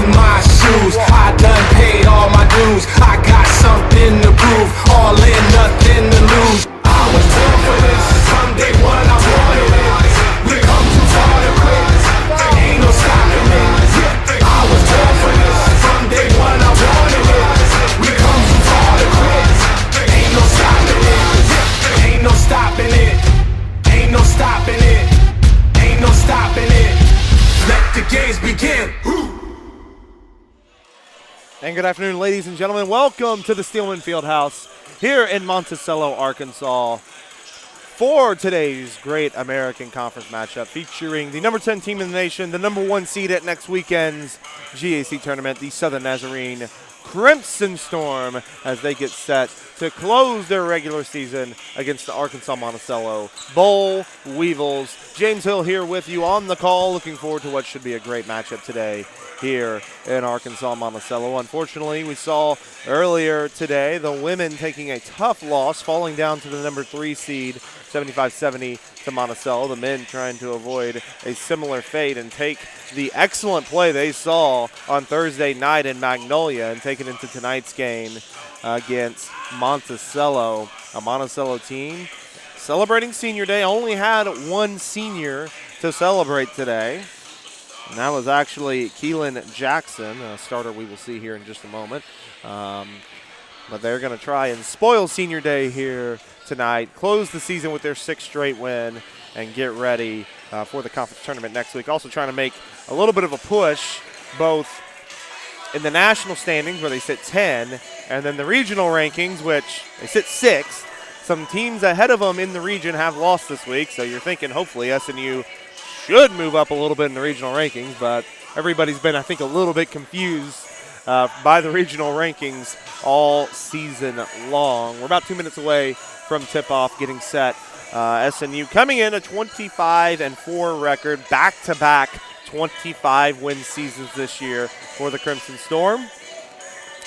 in my shoes. I done paid all my dues. I got something to prove. All in, nothing to lose. I was born for this. From day one I wanted it. We come too far to quit. Ain't no stopping it. I was born for this. From day one I wanted it. We come too far to quit. Ain't no stopping it. Ain't no stopping it. Ain't no stopping it. Ain't no stopping it. Let the games begin. And good afternoon, ladies and gentlemen. Welcome to the Steelman Fieldhouse here in Monticello, Arkansas, for today's great American Conference matchup featuring the number 10 team in the nation, the number 1 seed at next weekend's GAC tournament, the Southern Nazarene Crimson Storm, as they get set to close their regular season against the Arkansas-Monticello Boll Weevils. James Hill here with you on the call. Looking forward to what should be a great matchup today here in Arkansas-Monticello. Unfortunately, we saw earlier today the women taking a tough loss, falling down to the number 3 seed, 75-70 to Monticello. The men trying to avoid a similar fate and take the excellent play they saw on Thursday night in Magnolia and take it into tonight's game against Monticello. A Monticello team celebrating senior day, only had 1 senior to celebrate today. And that was actually Kweilyn Jackson, a starter we will see here in just a moment. But they're going to try and spoil senior day here tonight, close the season with their 6th straight win, and get ready for the conference tournament next week. Also trying to make a little bit of a push, both in the national standings, where they sit 10, and then the regional rankings, which they sit 6th. Some teams ahead of them in the region have lost this week, so you're thinking hopefully SNU should move up a little bit in the regional rankings, but everybody's been, I think, a little bit confused by the regional rankings all season long. We're about 2 minutes away from tip-off, getting set. SNU coming in a 25-4 record, back-to-back 25-win seasons this year for the Crimson Storm.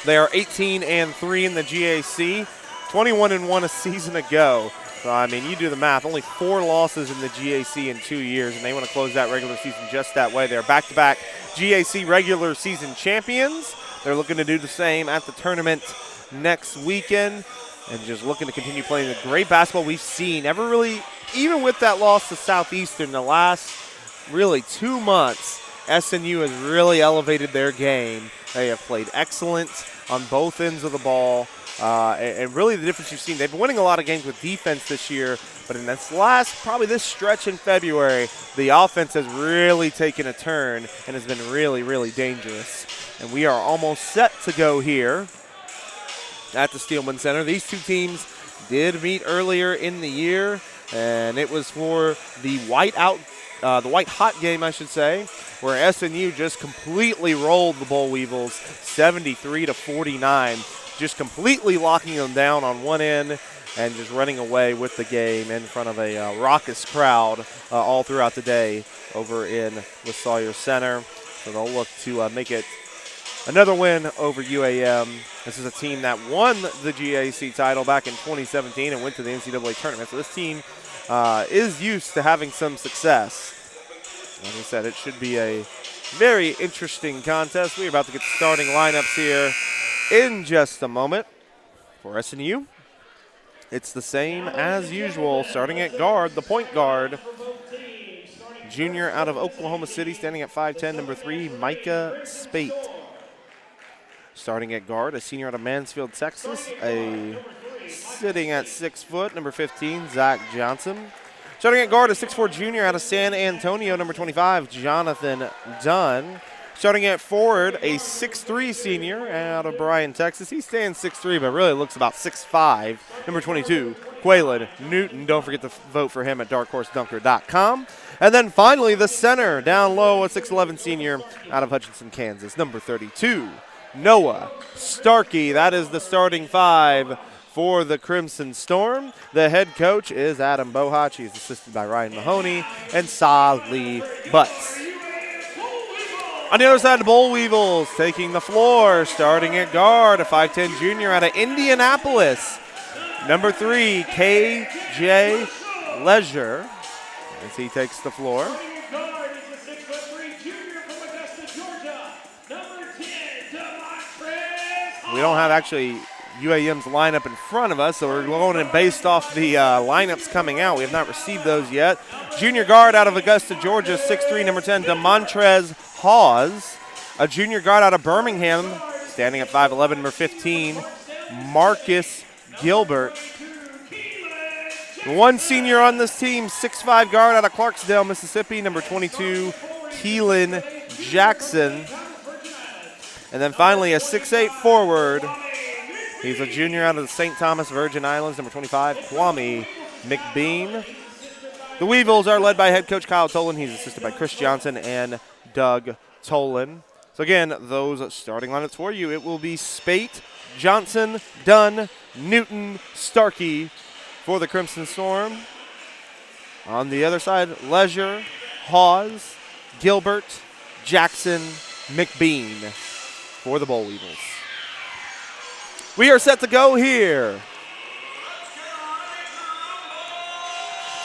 They are 18-3 in the GAC, 21-1 a season ago. So, I mean, you do the math, only 4 losses in the GAC in 2 years, and they want to close that regular season just that way. They're back-to-back GAC regular season champions. They're looking to do the same at the tournament next weekend, and just looking to continue playing the great basketball we've seen. Never really, even with that loss to Southeastern the last really 2 months, SNU has really elevated their game. They have played excellent on both ends of the ball. And really the difference you've seen, they've been winning a lot of games with defense this year, but in this probably this stretch in February, the offense has really taken a turn and has been really, really dangerous. And we are almost set to go here at the Steelman Center. These two teams did meet earlier in the year, and it was for the white hot game, I should say, where SNU just completely rolled the Boll Weevils 73-49. Just completely locking them down on one end and just running away with the game in front of a raucous crowd all throughout the day over in LaSawyer Center. So they'll look to make it another win over UAM. This is a team that won the GAC title back in 2017 and went to the NCAA tournament. So this team is used to having some success. Like I said, it should be a very interesting contest. We're about to get the starting lineups here in just a moment. For SNU, it's the same as usual. Starting at guard, the point guard, junior out of Oklahoma City, standing at 5'10", number 3, Micah Spate. Starting at guard, a senior out of Mansfield, Texas, sitting at 6 foot, number 15, Zach Johnson. Starting at guard, a 6'4" junior out of San Antonio, number 25, Jonathan Dunn. Starting at forward, a 6'3" senior out of Bryan, Texas. He stands 6'3", but really looks about 6'5", number 22, Kweilyn Newton. Don't forget to vote for him at darkhorsedunker.com. And then finally, the center, down low, a 6'11" senior out of Hutchinson, Kansas, number 32, Noah Starkey. That is the starting 5 for the Crimson Storm. The head coach is Adam Bohach. He's assisted by Ryan Mahoney and Sally Butts. On the other side, the Boll Weevils taking the floor, starting at guard, a 5'10" junior out of Indianapolis, number 3, KJ Leisure, as he takes the floor. We don't have actually UAM's lineup in front of us, so we're going in based off the lineups coming out. We have not received those yet. Junior guard out of Augusta, Georgia, 6'3", number 10, DeMontrez Hawes. A junior guard out of Birmingham, standing at 5'11", number 15, Marcus Gilbert. One senior on this team, 6'5" guard out of Clarksdale, Mississippi, number 22, Kweilyn Jackson. And then finally a 6'8" forward. He's a junior out of the St. Thomas Virgin Islands, number 25, Kwame McBean. The Weevils are led by head coach Kyle Tolan. He's assisted by Chris Johnson and Doug Tolan. So again, those starting lineups for you. It will be Spate, Johnson, Dunn, Newton, Starkey for the Crimson Storm. On the other side, Leisure, Hawes, Gilbert, Jackson, McBean for the Boll Weevils. We are set to go here.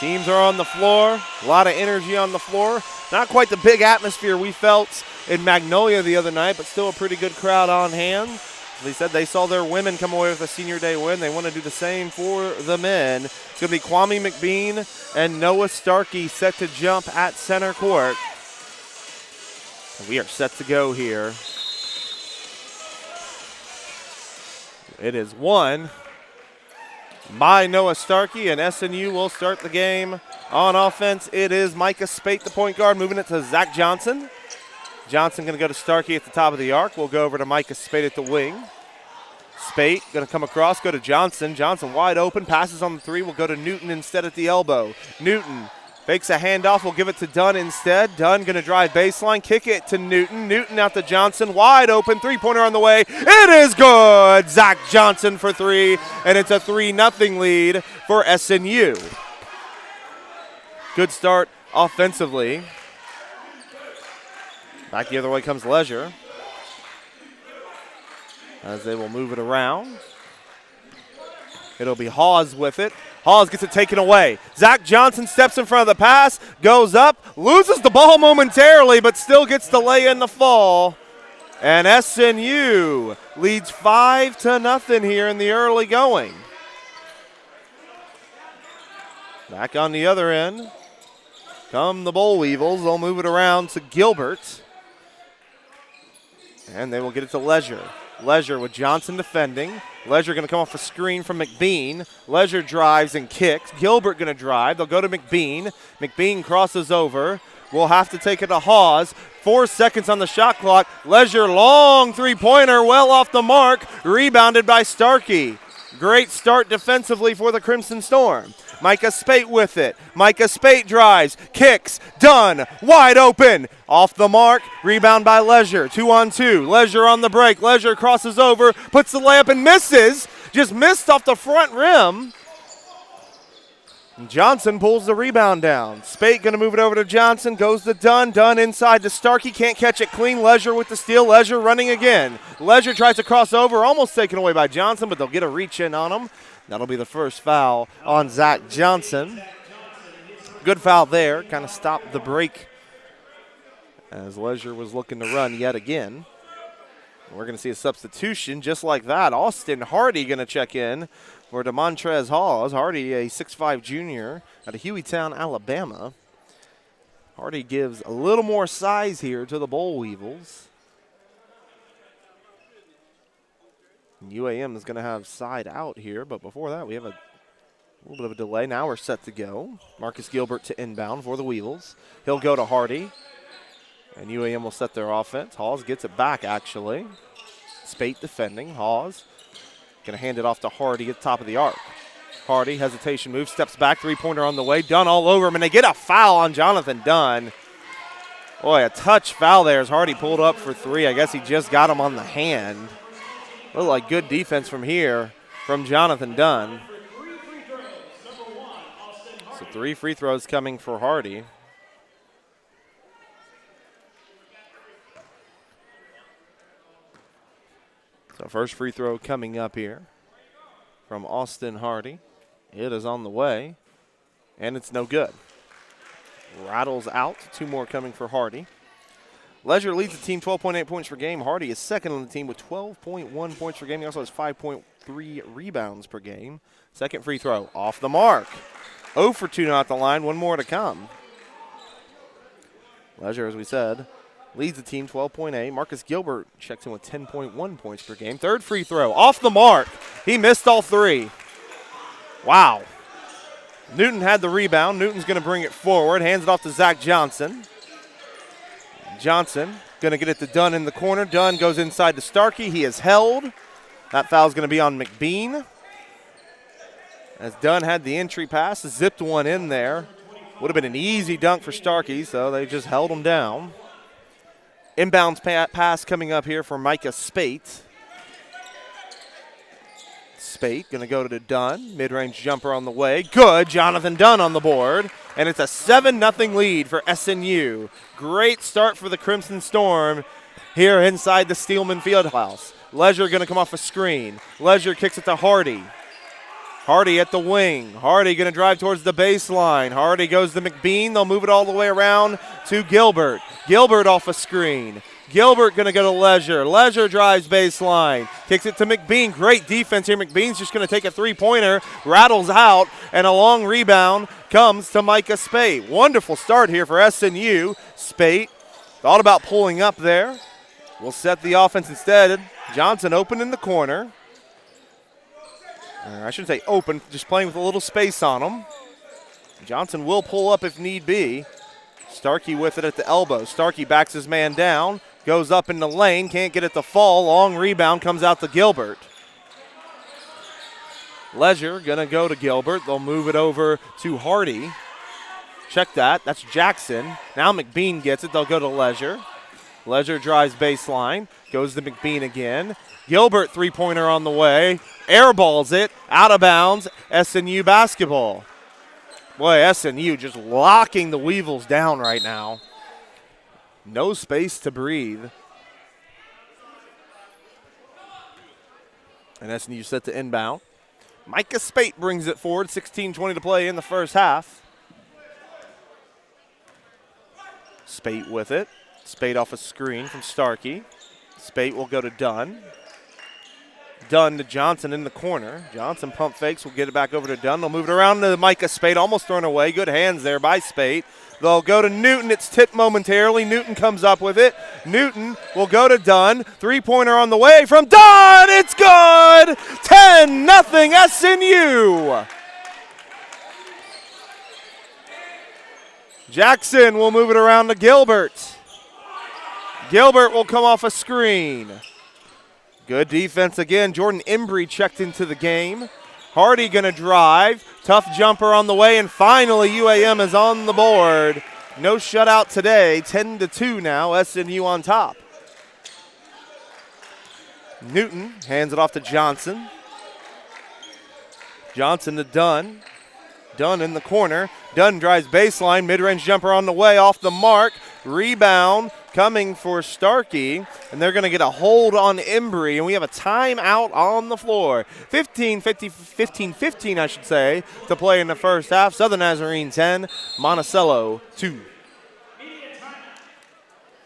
Teams are on the floor. A lot of energy on the floor. Not quite the big atmosphere we felt in Magnolia the other night, but still a pretty good crowd on hand. They said they saw their women come away with a senior day win. They want to do the same for the men. It's going to be Kwame McBean and Noah Starkey set to jump at center court. And we are set to go here. It is won by Noah Starkey, and SNU will start the game. On offense, it is Micah Spate, the point guard, moving it to Zach Johnson. Johnson going to go to Starkey at the top of the arc. We'll go over to Micah Spate at the wing. Spate going to come across, go to Johnson. Johnson wide open, passes on the three. Will go to Newton instead at the elbow. Newton fakes a handoff. We'll give it to Dunn instead. Dunn going to drive baseline, kick it to Newton. Newton out to Johnson, wide open, three-pointer on the way. It is good. Zach Johnson for three, and it's a 3-0 lead for SNU. Good start offensively. Back the other way comes Leisure, as they will move it around. It'll be Hawes with it. Hawes gets it taken away. Zach Johnson steps in front of the pass, goes up, loses the ball momentarily, but still gets the lay in the fall. And SNU leads 5-0 here in the early going. Back on the other end come the Boll Weevils. They'll move it around to Gilbert. And they will get it to Leisure. Leisure with Johnson defending. Leisure going to come off a screen from McBean. Leisure drives and kicks. Gilbert going to drive. They'll go to McBean. McBean crosses over. We'll have to take it to Hawes. 4 seconds on the shot clock. Leisure long three-pointer, well off the mark. Rebounded by Starkey. Great start defensively for the Crimson Storm. Micah Spate with it. Micah Spate drives, kicks, done, wide open. Off the mark, rebound by Leisure. 2-on-2. Leisure on the break. Leisure crosses over, puts the layup and misses. Just missed off the front rim. Johnson pulls the rebound down. Spate going to move it over to Johnson. Goes to Dunn. Dunn inside to Starkey. Can't catch it clean. Leisure with the steal. Leisure running again. Leisure tries to cross over. Almost taken away by Johnson, but they'll get a reach in on him. That'll be the first foul on Zach Johnson. Good foul there. Kind of stopped the break as Leisure was looking to run yet again. We're going to see a substitution just like that. Austin Hardy going to check in for DeMontrez Hawes. Hardy, a 6'5 junior out of Hueytown, Alabama. Hardy gives a little more size here to the Boll Weevils. UAM is going to have side out here, but before that we have a little bit of a delay. Now we're set to go. Marcus Gilbert to inbound for the Weevils. He'll go to Hardy, and UAM will set their offense. Hawes gets it back, actually. Spate defending. Hawes going to hand it off to Hardy at the top of the arc. Hardy, hesitation move, steps back, three-pointer on the way. Dunn all over him, and they get a foul on Jonathan Dunn. Boy, a touch foul there as Hardy pulled up for three. I guess he just got him on the hand. Looked like good defense from here from Jonathan Dunn. So 3 free throws coming for Hardy. So first free throw coming up here from Austin Hardy. It is on the way, and it's no good. Rattles out. 2 more coming for Hardy. Leisure leads the team 12.8 points per game. Hardy is second on the team with 12.1 points per game. He also has 5.3 rebounds per game. Second free throw off the mark. 0 for 2 now at the line. One more to come. Leisure, as we said, leads the team 12.8. Marcus Gilbert checks in with 10.1 points per game. Third free throw off the mark. He missed all 3. Wow. Newton had the rebound. Newton's going to bring it forward. Hands it off to Zach Johnson. Johnson going to get it to Dunn in the corner. Dunn goes inside to Starkey. He is held. That foul's going to be on McBean. As Dunn had the entry pass, zipped one in there. Would have been an easy dunk for Starkey, so they just held him down. Inbounds pass coming up here for Micah Spate. Spate going to go to Dunn. Mid-range jumper on the way. Good. Jonathan Dunn on the board. And it's a 7-0 lead for SNU. Great start for the Crimson Storm here inside the Steelman Fieldhouse. Leisure going to come off a screen. Leisure kicks it to Hardy. Hardy at the wing. Hardy going to drive towards the baseline. Hardy goes to McBean. They'll move it all the way around to Gilbert. Gilbert off a screen. Gilbert going to go to Leisure. Leisure drives baseline. Kicks it to McBean. Great defense here. McBean's just going to take a three-pointer. Rattles out. And a long rebound comes to Micah Spate. Wonderful start here for SNU. Spate thought about pulling up there. We'll set the offense instead. Johnson open in the corner. I shouldn't say open, just playing with a little space on him. Johnson will pull up if need be. Starkey with it at the elbow. Starkey backs his man down, goes up in the lane, can't get it to fall. Long rebound comes out to Gilbert. Leisure gonna go to Gilbert. They'll move it over to Hardy. Check that, that's Jackson. Now McBean gets it, they'll go to Leisure. Leisure drives baseline, goes to McBean again. Gilbert three-pointer on the way. Airballs it, out of bounds, SNU basketball. Boy, SNU just locking the Weevils down right now. No space to breathe. And SNU set to inbound. Micah Spate brings it forward, 16:20 to play in the first half. Spate with it. Spate off a screen from Starkey. Spate will go to Dunn. Dunn to Johnson in the corner. Johnson pump fakes. Will get it back over to Dunn. They'll move it around to Micah Spate. Almost thrown away. Good hands there by Spate. They'll go to Newton. It's tipped momentarily. Newton comes up with it. Newton will go to Dunn. Three-pointer on the way from Dunn. It's good. 10-0 SNU. Jackson will move it around to Gilbert. Gilbert will come off a screen. Good defense again. Jordan Embry checked into the game. Hardy going to drive. Tough jumper on the way, and finally UAM is on the board. No shutout today. 10-2 now. SNU on top. Newton hands it off to Johnson. Johnson to Dunn. Dunn in the corner. Dunn drives baseline. Mid-range jumper on the way. Off the mark. Rebound coming for Starkey, and they're going to get a hold on Embry, and we have a timeout on the floor. 15-15, I should say, to play in the first half. Southern Nazarene 10, Monticello 2.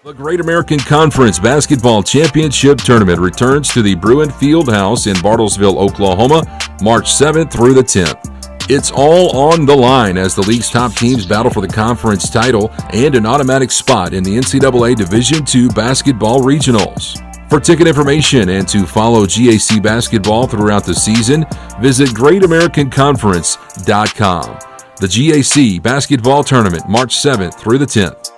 The Great American Conference Basketball Championship Tournament returns to the Bruin Fieldhouse in Bartlesville, Oklahoma, March 7th through the 10th. It's all on the line as the league's top teams battle for the conference title and an automatic spot in the NCAA Division II Basketball Regionals. For ticket information and to follow GAC basketball throughout the season, visit GreatAmericanConference.com. The GAC Basketball Tournament, March 7th through the 10th.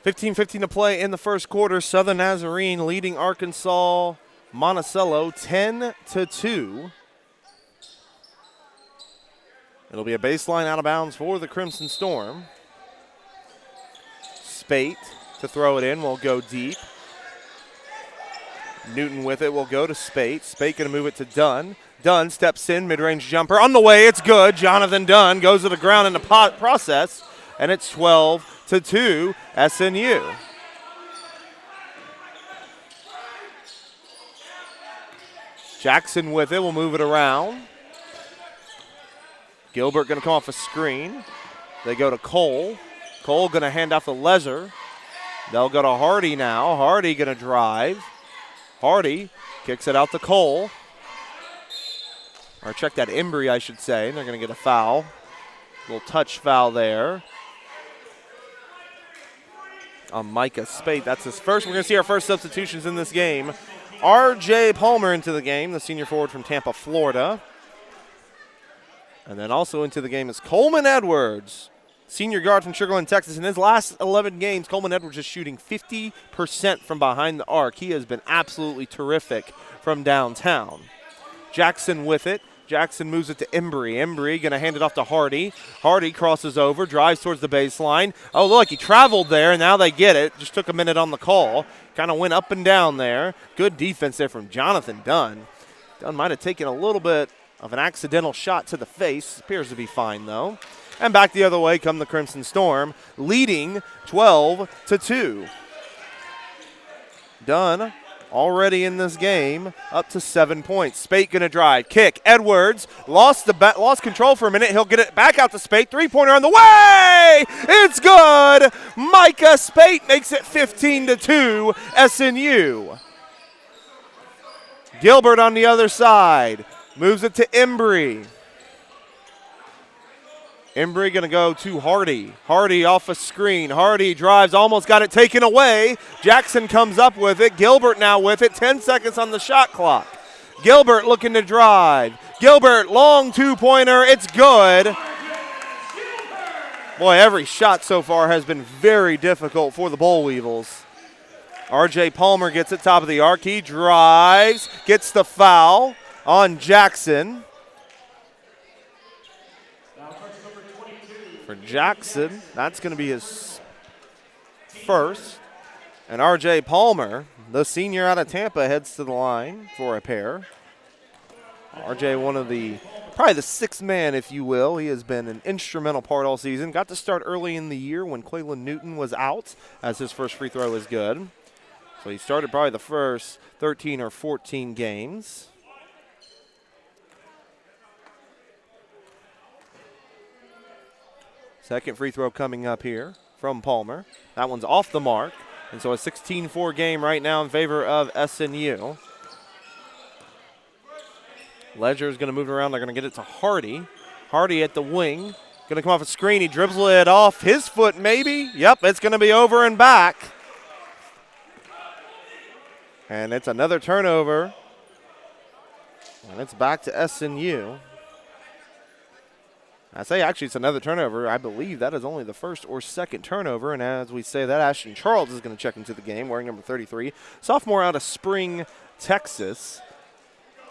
15:15 to play in the first quarter. Southern Nazarene leading Arkansas-Monticello 10-2. It'll be a baseline out of bounds for the Crimson Storm. Spate to throw it in will go deep. Newton with it will go to Spate. Spate going to move it to Dunn. Dunn steps in, mid-range jumper. On the way, it's good. Jonathan Dunn goes to the ground in the process, and it's 12-2 SNU. Jackson with it will move it around. Gilbert going to come off a screen. They go to Cole. Cole going to hand off to Lezer. They'll go to Hardy now. Hardy going to drive. Hardy kicks it out to Cole. Or check that Embry, I should say. They're going to get a foul. Little touch foul there on Micah Spate. That's his first. We're going to see our first substitutions in this game. R.J. Palmer into the game, the senior forward from Tampa, Florida. And then also into the game is Coleman Edwards, senior guard from Sugar Land, Texas. In his last 11 games, Coleman Edwards is shooting 50% from behind the arc. He has been absolutely terrific from downtown. Jackson with it. Jackson moves it to Embry. Embry going to hand it off to Hardy. Hardy crosses over, drives towards the baseline. Oh, look, he traveled there, and now they get it. Just took a minute on the call. Kind of went up and down there. Good defense there from Jonathan Dunn. Dunn might have taken a little bit of an accidental shot to the face. Appears to be fine, though. And back the other way come the Crimson Storm, leading 12-2. Dunn already in this game, up to 7 points. Spate going to drive. Kick. Edwards lost control for a minute. He'll get it back out to Spate. Three-pointer on the way. It's good. Micah Spate makes it 15-2 SNU. Gilbert on the other side. Moves it to Embry. Embry going to go to Hardy. Hardy off a screen. Hardy drives, almost got it taken away. Jackson comes up with it. Gilbert now with it. 10 seconds on the shot clock. Gilbert looking to drive. Gilbert, long two-pointer. It's good. Boy, every shot so far has been very difficult for the Boll Weevils. R.J. Palmer gets it top of the arc. He drives, gets the foul on Jackson. For Jackson, that's going to be his first. And R.J. Palmer, the senior out of Tampa, heads to the line for a pair. R.J., probably the sixth man, if you will. He has been an instrumental part all season. Got to start early in the year when Kweilyn Newton was out, as his first free throw is good. So he started probably the first 13 or 14 games. Second free throw coming up here from Palmer. That one's off the mark. And so a 16-4 game right now in favor of SNU. Ledger is going to move it around. They're going to get it to Hardy. Hardy at the wing. Going to come off a screen. He dribbles it off his foot maybe. Yep, it's going to be over and back. And it's another turnover. And it's back to SNU. I say actually it's another turnover. I believe that is only the first or second turnover. And as we say that, Ashton Charles is going to check into the game wearing number 33. Sophomore out of Spring, Texas.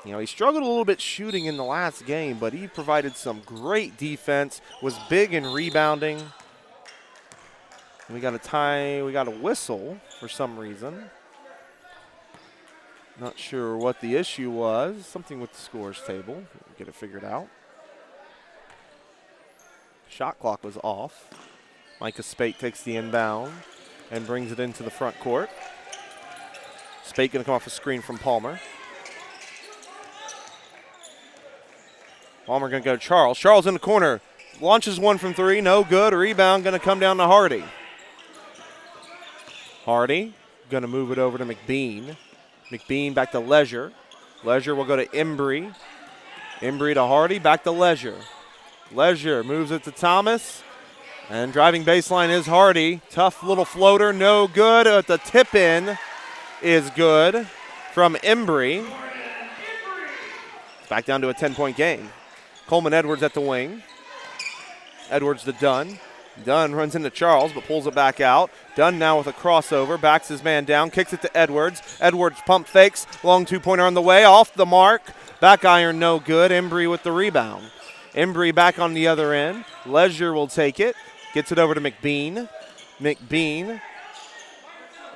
You know, he struggled a little bit shooting in the last game, but he provided some great defense, was big in rebounding. And we got a whistle for some reason. Not sure what the issue was. Something with the scores table. We'll get it figured out. Shot clock was off. Micah Spate takes the inbound and brings it into the front court. Spate going to come off a screen from Palmer. Palmer going to go to Charles. Charles in the corner. Launches one from three. No good. Rebound going to come down to Hardy. Hardy going to move it over to McBean. McBean back to Leisure. Leisure will go to Embry. Embry to Hardy. Back to Leisure. Leisure moves it to Thomas. And driving baseline is Hardy. Tough little floater. No good. The tip in is good from Embry. It's back down to a 10-point game. Coleman Edwards at the wing. Edwards to Dunn. Dunn runs into Charles, but pulls it back out. Dunn now with a crossover, backs his man down, kicks it to Edwards. Edwards pump fakes, long two-pointer on the way, off the mark. Back iron no good. Embry with the rebound. Embry back on the other end. Leisure will take it, gets it over to McBean. McBean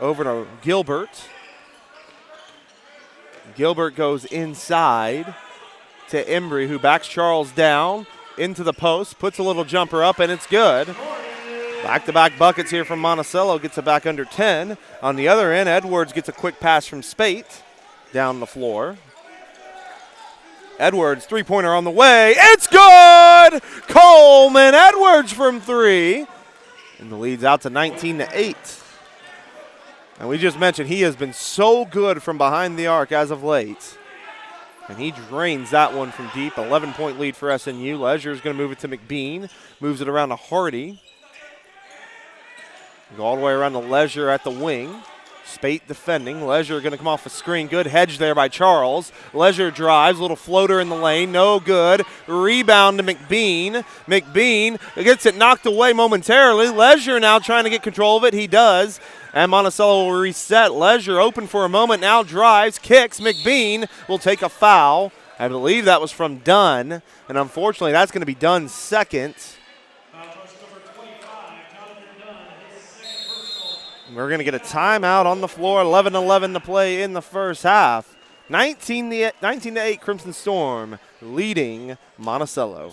over to Gilbert. Gilbert goes inside to Embry, who backs Charles down into the post, puts a little jumper up, and it's good. Back-to-back buckets here from Monticello, gets it back under 10. On the other end, Edwards gets a quick pass from Spate down the floor. Edwards, three-pointer on the way. It's good! Coleman Edwards from three. And the lead's out to 19-8. And we just mentioned he has been so good from behind the arc as of late. And he drains that one from deep. 11-point lead for SNU. Leisure is going to move it to McBean. Moves it around to Hardy. Go all the way around to Leisure at the wing. Spate defending. Leisure going to come off a screen. Good hedge there by Charles. Leisure drives. Little floater in the lane. No good. Rebound to McBean. McBean gets it knocked away momentarily. Leisure now trying to get control of it. He does. And Monticello will reset. Leisure open for a moment. Now drives. Kicks. McBean will take a foul. I believe that was from Dunn. And unfortunately, that's going to be Dunn's second. We're going to get a timeout on the floor. 11-11 to play in the first half. 19-8 Crimson Storm leading Monticello.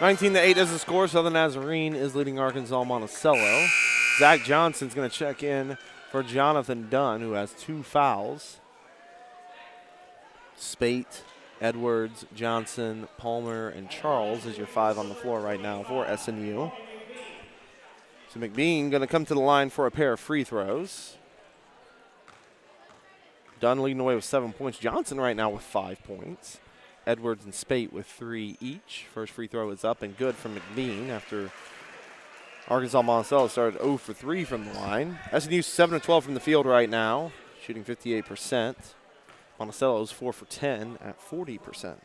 (19-8) is the score. Southern Nazarene is leading Arkansas-Monticello. Zach Johnson's going to check in for Jonathan Dunn, who has 2 fouls. Spate, Edwards, Johnson, Palmer, and Charles is your 5 on the floor right now for SNU. So McBean going to come to the line for a pair of free throws. Dunn leading away with 7 points. Johnson right now with 5 points. Edwards and Spate with 3 each. First free throw is up and good from McBean after Arkansas-Monticello started 0 for 3 from the line. SNU 7 of 12 from the field right now, shooting 58%. Monticello's 4 for 10 at 40%.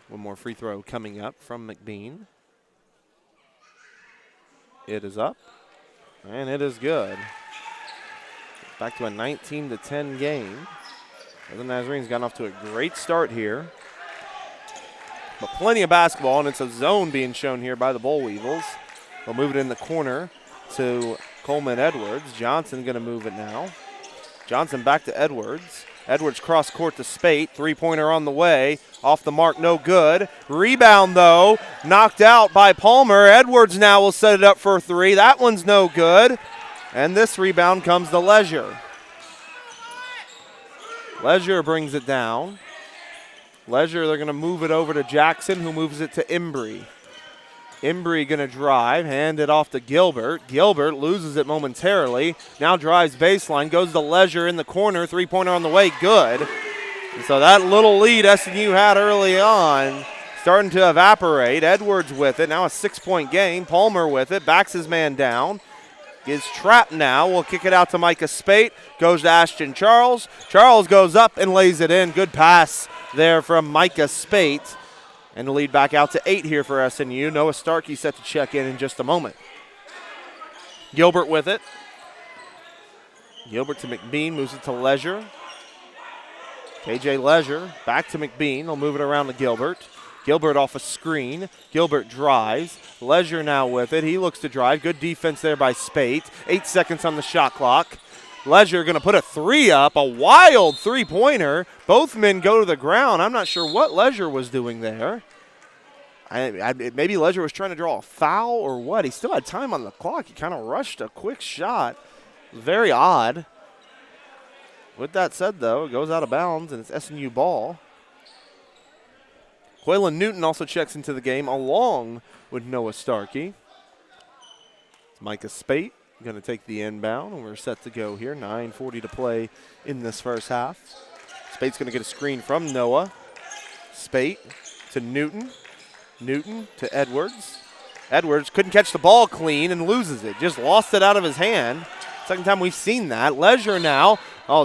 One more free throw coming up from McBean. It is up, and it is good. Back to a 19-10 game. The Nazarene's gotten off to a great start here. But plenty of basketball, and it's a zone being shown here by the Boll Weevils. They'll move it in the corner to Coleman Edwards. Johnson going to move it now. Johnson back to Edwards. Edwards cross court to Spate. Three-pointer on the way. Off the mark, no good. Rebound, though, knocked out by Palmer. Edwards now will set it up for a 3. That one's no good. And this rebound comes to Leisure. Leisure brings it down. Leisure, they're going to move it over to Jackson, who moves it to Embry. Embry going to drive, hand it off to Gilbert. Gilbert loses it momentarily. Now drives baseline, goes to Leisure in the corner. Three-pointer on the way, good. And so that little lead SNU had early on starting to evaporate. Edwards with it, now a 6-point game. Palmer with it, backs his man down. Is trapped now. We'll kick it out to Micah Spate. Goes to Ashton Charles. Charles goes up and lays it in. Good pass there from Micah Spate. And the lead back out to 8 here for SNU. Noah Starkey set to check in just a moment. Gilbert with it. Gilbert to McBean, moves it to Leisure. KJ Leisure back to McBean. They'll move it around to Gilbert. Gilbert off a screen. Gilbert drives. Leisure now with it. He looks to drive. Good defense there by Spate. 8 seconds on the shot clock. Leisure going to put a three up, a wild three-pointer. Both men go to the ground. I'm not sure what Leisure was doing there. Maybe Leisure was trying to draw a foul or what. He still had time on the clock. He kind of rushed a quick shot. Very odd. With that said, though, it goes out of bounds, and it's SNU ball. Kweilyn Newton also checks into the game along with Noah Starkey. It's Micah Spate going to take the inbound, and we're set to go here. 9:40 to play in this first half. Spate's going to get a screen from Noah. Spate to Newton. Newton to Edwards. Edwards couldn't catch the ball clean and loses it. Just lost it out of his hand. Second time we've seen that. Leisure now.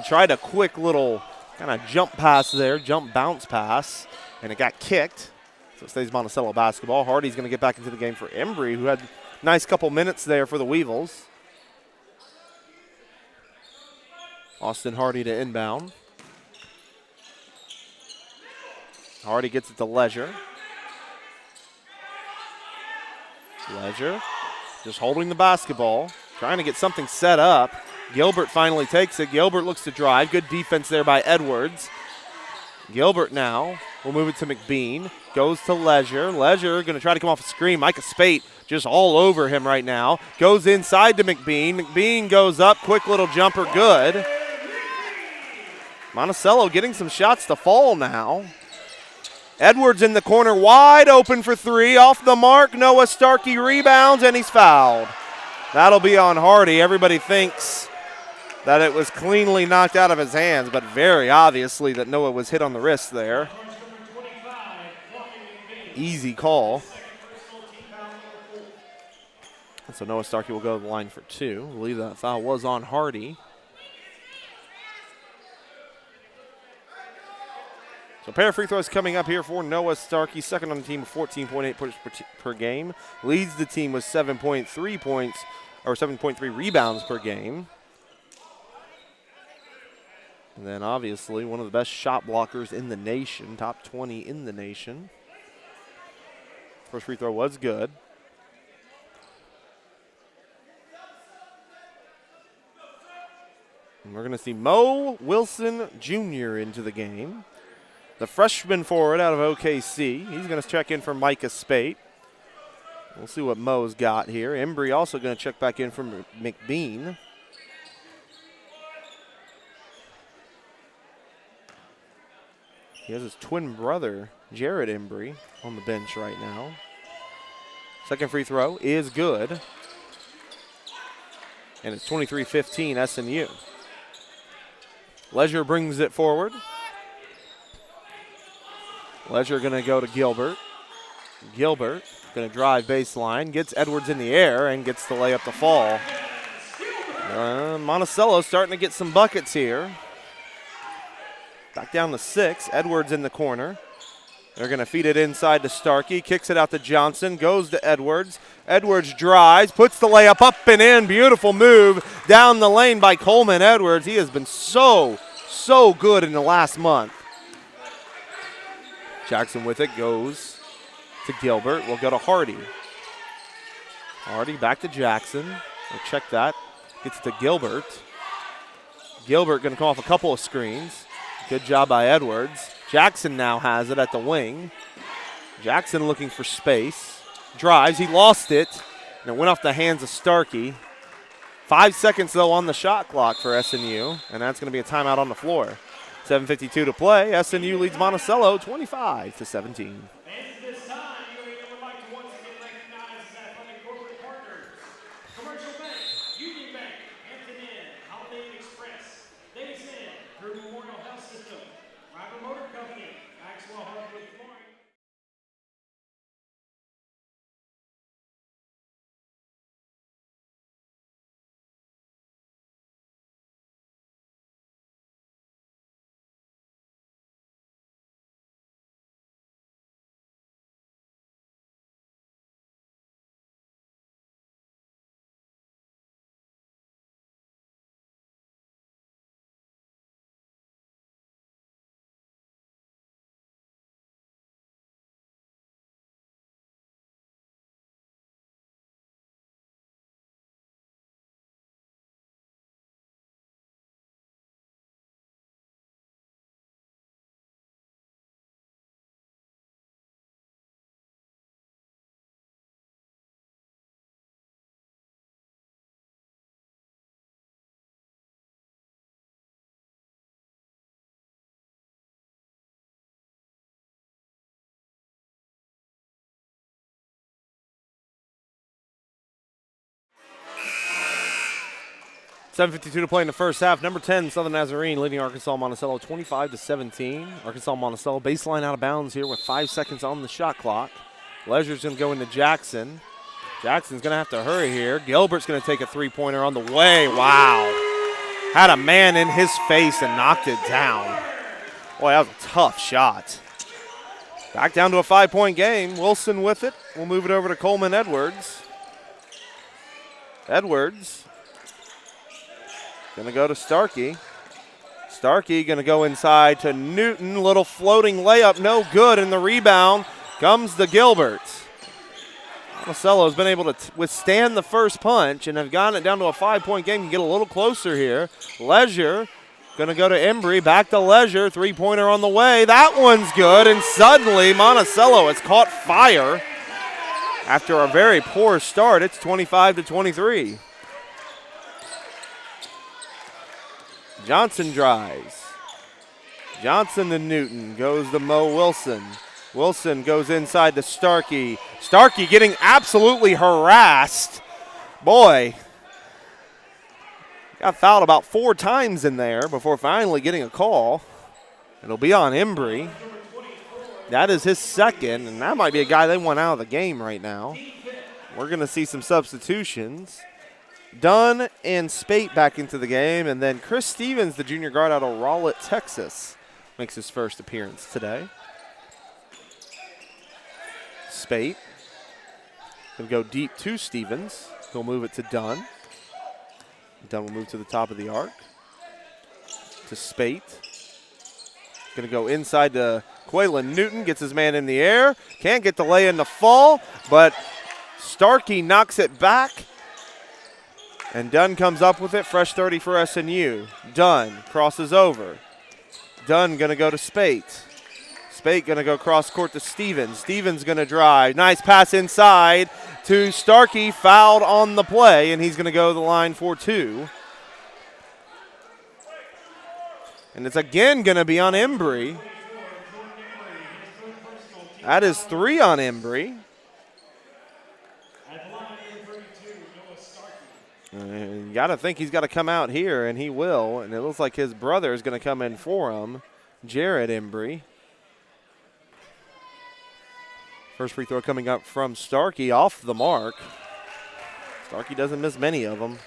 Tried a quick little kind of jump pass there, jump bounce pass, and it got kicked. So it stays Monticello basketball. Hardy's going to get back into the game for Embry, who had a nice couple minutes there for the Weevils. Austin Hardy to inbound. Hardy gets it to Leisure. Leisure just holding the basketball, trying to get something set up. Gilbert finally takes it. Gilbert looks to drive. Good defense there by Edwards. Gilbert now will move it to McBean. Goes to Leisure. Leisure going to try to come off a screen. Micah Spate just all over him right now. Goes inside to McBean. McBean goes up. Quick little jumper. Good. Monticello getting some shots to fall now. Edwards in the corner, wide open for three. Off the mark, Noah Starkey rebounds, and he's fouled. That'll be on Hardy. Everybody thinks that it was cleanly knocked out of his hands, but very obviously that Noah was hit on the wrist there. Easy call. And so Noah Starkey will go to the line for two. I believe that foul was on Hardy. So a pair of free throws coming up here for Noah Starkey, second on the team with 14.8 points per game. Leads the team with 7.3 points, or 7.3 rebounds per game. And then obviously one of the best shot blockers in the nation, top 20 in the nation. First free throw was good. And we're going to see Mo Wilson Jr. into the game. The freshman forward out of OKC. He's going to check in for Micah Spate. We'll see what Mo's got here. Embry also going to check back in for McBean. He has his twin brother, Jared Embry, on the bench right now. Second free throw is good. And it's 23-15 SNU. Leisure brings it forward. Leisure going to go to Gilbert. Gilbert going to drive baseline, gets Edwards in the air, and gets the layup to fall. Monticello starting to get some buckets here. Back down to 6. Edwards in the corner. They're going to feed it inside to Starkey. Kicks it out to Johnson. Goes to Edwards. Edwards drives. Puts the layup up and in. Beautiful move down the lane by Coleman Edwards. He has been so good in the last month. Jackson with it goes to Gilbert. We'll go to Hardy. Hardy back to Jackson. We'll check that. Gets to Gilbert. Gilbert going to come off a couple of screens. Good job by Edwards. Jackson now has it at the wing. Jackson looking for space. Drives. He lost it. And it went off the hands of Starkey. 5 seconds, though, on the shot clock for SNU. And that's going to be a timeout on the floor. 7:52 to play. SNU leads Monticello 25-17. 7:52 to play in the first half. Number 10, Southern Nazarene leading Arkansas-Monticello 25-17. Arkansas-Monticello baseline out of bounds here with 5 seconds on the shot clock. Leisure's going to go into Jackson. Jackson's going to have to hurry here. Gilbert's going to take a three-pointer on the way. Wow. Had a man in his face and knocked it down. Boy, that was a tough shot. Back down to a 5-point game. Wilson with it. We'll move it over to Coleman Edwards. Edwards going to go to Starkey. Starkey going to go inside to Newton. Little floating layup, no good. And the rebound comes to Gilbert. Monticello has been able to withstand the first punch and have gotten it down to a 5-point game. You get a little closer here. Leisure going to go to Embry. Back to Leisure. Three-pointer on the way. That one's good. And suddenly Monticello has caught fire. After a very poor start, it's 25-23. Johnson drives. Johnson to Newton. Goes to Mo Wilson. Wilson goes inside to Starkey. Starkey getting absolutely harassed. Boy. Got fouled about 4 times in there before finally getting a call. It'll be on Embry. That is his second, and that might be a guy they want out of the game right now. We're going to see some substitutions. Dunn and Spate back into the game, and then Chris Stevens, the junior guard out of Rowlett, Texas, makes his first appearance today. Spate will go deep to Stevens. He'll move it to Dunn. Dunn will move to the top of the arc. To Spate. Going to go inside to Kweilyn Newton. Gets his man in the air. Can't get the lay in the fall, but Starkey knocks it back. And Dunn comes up with it. Fresh 30 for SNU. Dunn crosses over. Dunn going to go to Spate. Spate going to go cross court to Stevens. Stevens going to drive. Nice pass inside to Starkey. Fouled on the play, and he's going to go to the line for 2. And it's again going to be on Embry. That is 3 on Embry. You got to think he's got to come out here, and he will. And it looks like his brother is going to come in for him, Jared Embry. First free throw coming up from Starkey off the mark. Starkey doesn't miss many of them.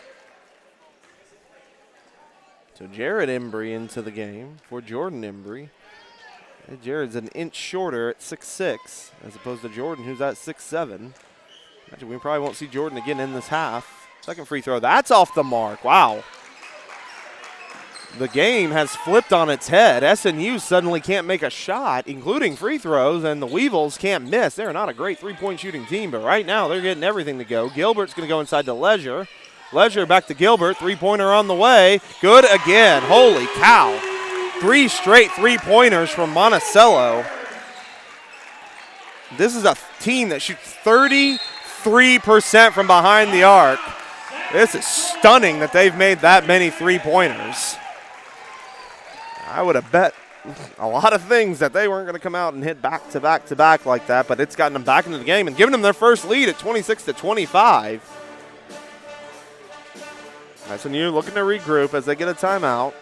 So Jared Embry into the game for Jordan Embry. And Jared's an inch shorter at 6'6", as opposed to Jordan, who's at 6'7". Imagine we probably won't see Jordan again in this half. Second free throw, that's off the mark. Wow. The game has flipped on its head. SNU suddenly can't make a shot, including free throws, and the Weevils can't miss. They're not a great three-point shooting team, but right now they're getting everything to go. Gilbert's going to go inside to Leisure. Leisure back to Gilbert. Three-pointer on the way. Good again. Holy cow. 3 straight three-pointers from Monticello. This is a team that shoots 33% from behind the arc. This is stunning that they've made that many three-pointers. I would have bet a lot of things that they weren't going to come out and hit back-to-back-to-back like that, but it's gotten them back into the game and given them their first lead at 26-25. SNU looking to regroup as they get a timeout.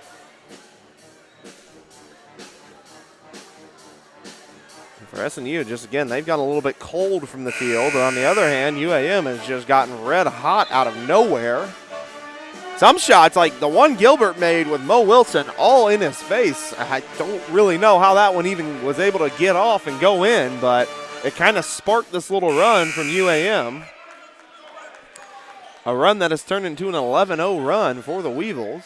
For SNU, just again, they've got a little bit cold from the field, but on the other hand, UAM has just gotten red hot out of nowhere. Some shots, like the one Gilbert made with Mo Wilson, all in his face. I don't really know how that one even was able to get off and go in, but it kind of sparked this little run from UAM. A run that has turned into an 11-0 run for the Weevils.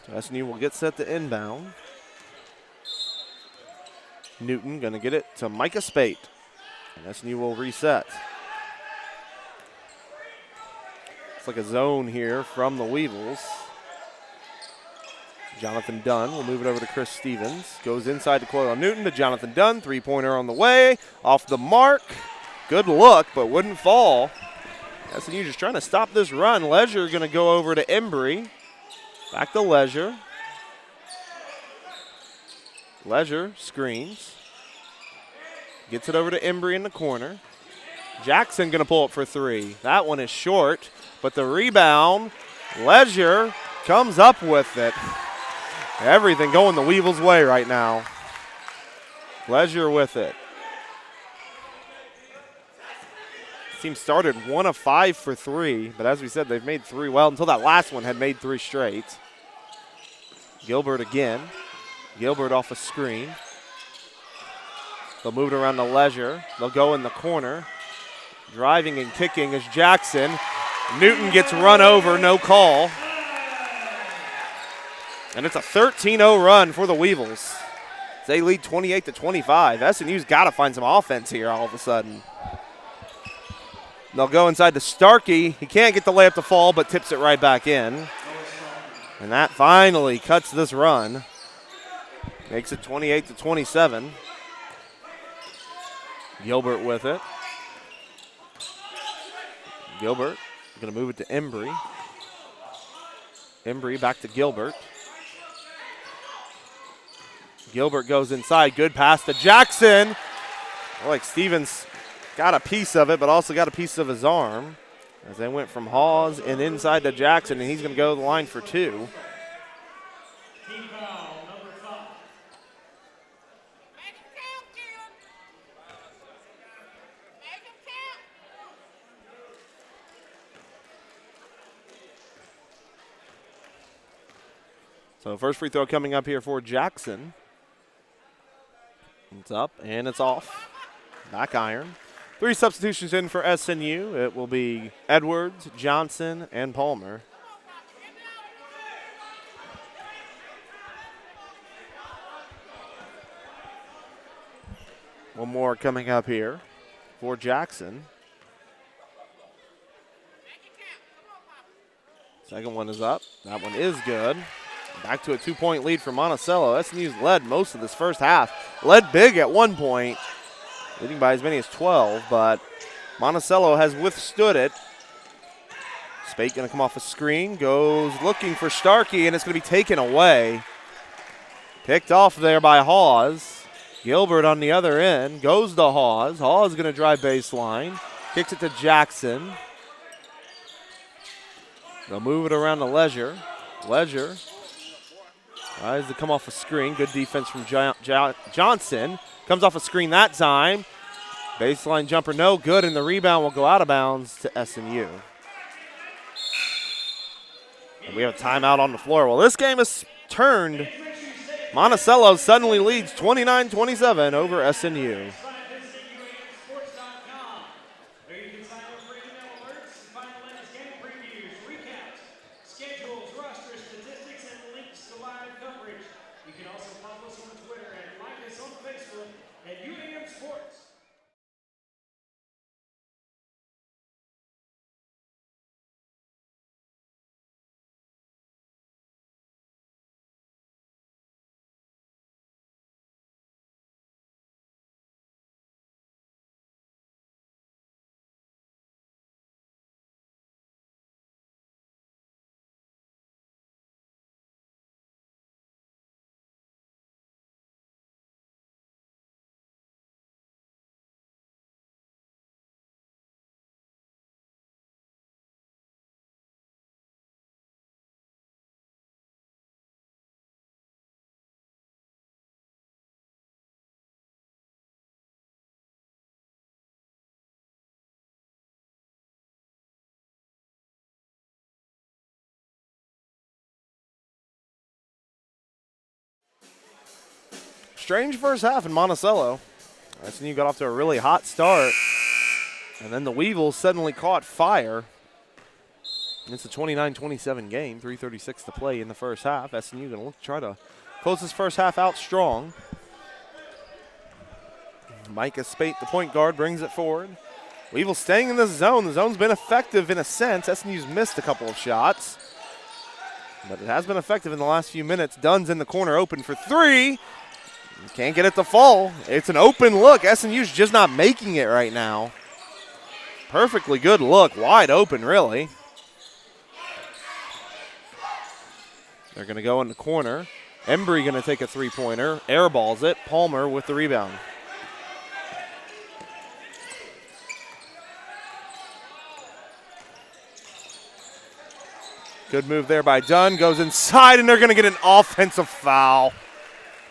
So SNU will get set to inbound. Newton going to get it to Micah Spate. And SNU will reset. It's like a zone here from the Weevils. Jonathan Dunn will move it over to Chris Stevens. Goes inside to Kweilyn Newton to Jonathan Dunn. Three-pointer on the way. Off the mark. Good look, but wouldn't fall. SNU just trying to stop this run. Leisure going to go over to Embry. Back to Leisure. Leisure screens. Gets it over to Embry in the corner. Jackson going to pull up for three. That one is short, but the rebound, Leisure comes up with it. Everything going the Weevils' way right now. Leisure with it. Team started 1 of 5 for 3, but as we said, they've made 3 well until that last one had made 3 straight. Gilbert again. Gilbert off a screen. They'll move it around to Leisure. They'll go in the corner. Driving and kicking is Jackson. Newton gets run over, no call. And it's a 13-0 run for the Weevils. They lead 28-25. SNU's got to find some offense here all of a sudden. They'll go inside to Starkey. He can't get the layup to fall, but tips it right back in. And that finally cuts this run. Makes it 28-27. Gilbert with it. Gilbert going to move it to Embry. Embry back to Gilbert. Gilbert goes inside. Good pass to Jackson. Like Stevens got a piece of it, but also got a piece of his arm. As they went from Hawes and inside to Jackson, and he's going to go to the line for 2. So first free throw coming up here for Jackson. It's up and it's off. Back iron. 3 substitutions in for SNU. It will be Edwards, Johnson, and Palmer. One more coming up here for Jackson. Second one is up. That one is good. Back to a 2-point lead for Monticello. SNU's led most of this first half. Led big at one point, leading by as many as 12, but Monticello has withstood it. Spate going to come off a screen, goes looking for Starkey, and it's going to be taken away. Picked off there by Hawes. Gilbert on the other end, goes to Hawes. Hawes going to drive baseline, kicks it to Jackson. They'll move it around to Leisure. Leisure tries to come off a screen. Good defense from Johnson. Comes off a screen that time. Baseline jumper no good, and the rebound will go out of bounds to SNU. And we have a timeout on the floor. Well, this game has turned. Monticello suddenly leads 29-27 over SNU. Strange first half in Monticello. SNU got off to a really hot start, and then the Weevils suddenly caught fire. And it's a 29-27 game, 3:36 to play in the first half. SNU going to look to try to close this first half out strong. Micah Spate, the point guard, brings it forward. Weevils staying in this zone. The zone's been effective in a sense. SNU's missed a couple of shots, but it has been effective in the last few minutes. Dunn's in the corner, open for 3. Can't get it to fall. It's an open look. SNU's just not making it right now. Perfectly good look. Wide open, really. They're going to go in the corner. Embry going to take a three-pointer. Airballs it. Palmer with the rebound. Good move there by Dunn. Goes inside, and they're going to get an offensive foul.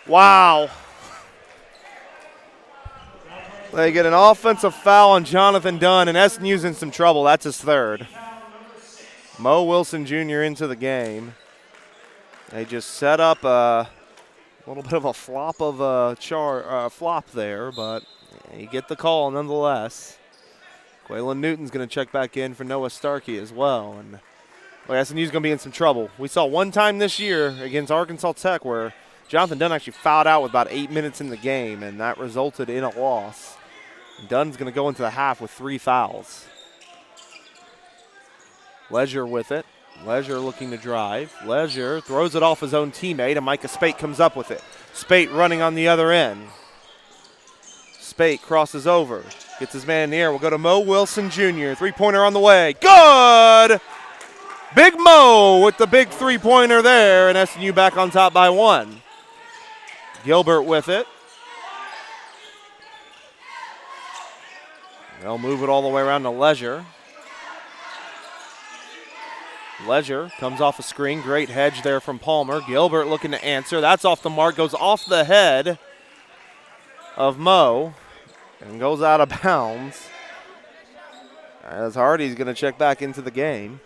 Wow. They get an offensive foul on Jonathan Dunn, and SNU's in some trouble. That's his third. Mo Wilson Jr. into the game. They just set up a little bit of a flop of a flop there, but you get the call nonetheless. Kweilyn Newton's going to check back in for Noah Starkey as well. And SNU's going to be in some trouble. We saw one time this year against Arkansas Tech where Jonathan Dunn actually fouled out with about 8 minutes in the game, and that resulted in a loss. And Dunn's going to go into the half with 3 fouls. Leisure with it. Leisure looking to drive. Leisure throws it off his own teammate, and Micah Spate comes up with it. Spate running on the other end. Spate crosses over. Gets his man in the air. We'll go to Mo Wilson Jr. Three-pointer on the way. Good! Big Mo with the big three-pointer there, and SNU back on top by 1. Gilbert with it. They'll move it all the way around to Leisure. Leisure comes off a screen. Great hedge there from Palmer. Gilbert looking to answer. That's off the mark. Goes off the head of Mo and goes out of bounds. As Hardy's going to check back into the game.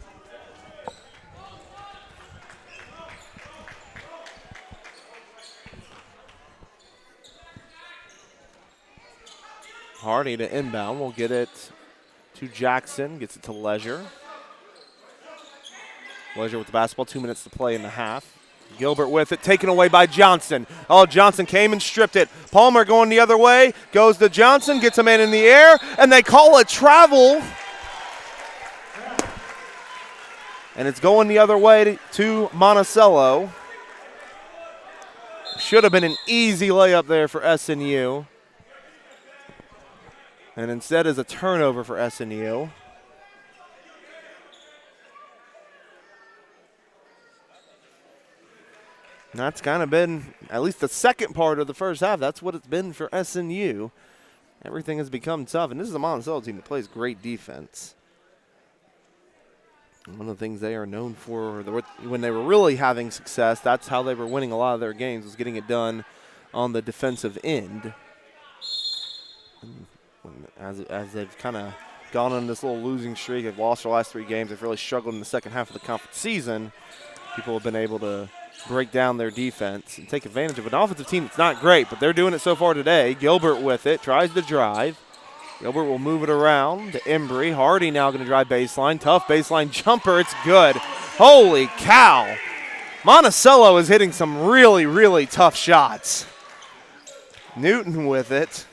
Hardy to inbound. We'll get it to Jackson. Gets it to Leisure. Leisure with the basketball. 2 minutes to play in the half. Gilbert with it. Taken away by Johnson. Oh, Johnson came and stripped it. Palmer going the other way. Goes to Johnson. Gets a man in the air. And they call it travel. And it's going the other way to Monticello. Should have been an easy layup there for SNU. And instead is a turnover for SNU. And that's kind of been, at least the second part of the first half, that's what it's been for SNU. Everything has become tough, and this is a Monticello team that plays great defense. And one of the things they are known for, when they were really having success, that's how they were winning a lot of their games, was getting it done on the defensive end. As they've kind of gone on this little losing streak, they've lost their last 3 games, they've really struggled in the second half of the conference season. People have been able to break down their defense and take advantage of an offensive team that's not great, but they're doing it so far today. Gilbert with it, tries to drive. Gilbert will move it around to Embry. Hardy now going to drive baseline. Tough baseline jumper. It's good. Holy cow. Monticello is hitting some really, really tough shots. Newton with it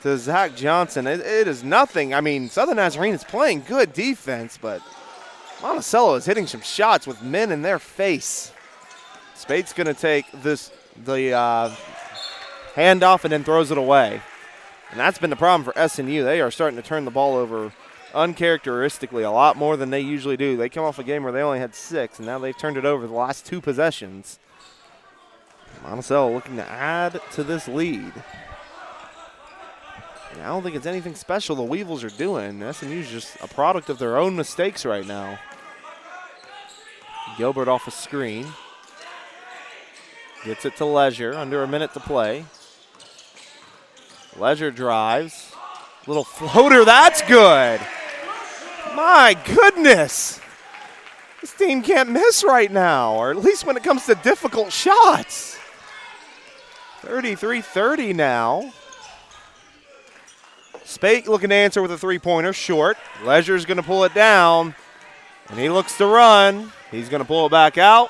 to Zach Johnson. It is nothing. I mean, Southern Nazarene is playing good defense, but Monticello is hitting some shots with men in their face. Spate's going to take the handoff and then throws it away. And that's been the problem for SNU. They are starting to turn the ball over uncharacteristically a lot more than they usually do. They come off a game where they only had 6, and now they've turned it over the last 2 possessions. Monticello looking to add to this lead. And I don't think it's anything special the Weevils are doing. SNU's just a product of their own mistakes right now. Gilbert off a screen. Gets it to Leisure, under a minute to play. Leisure drives. Little floater, that's good. My goodness. This team can't miss right now, or at least when it comes to difficult shots. 33-30 now. Spate looking to answer with a three-pointer, short. Leisure's going to pull it down, and he looks to run. He's going to pull it back out.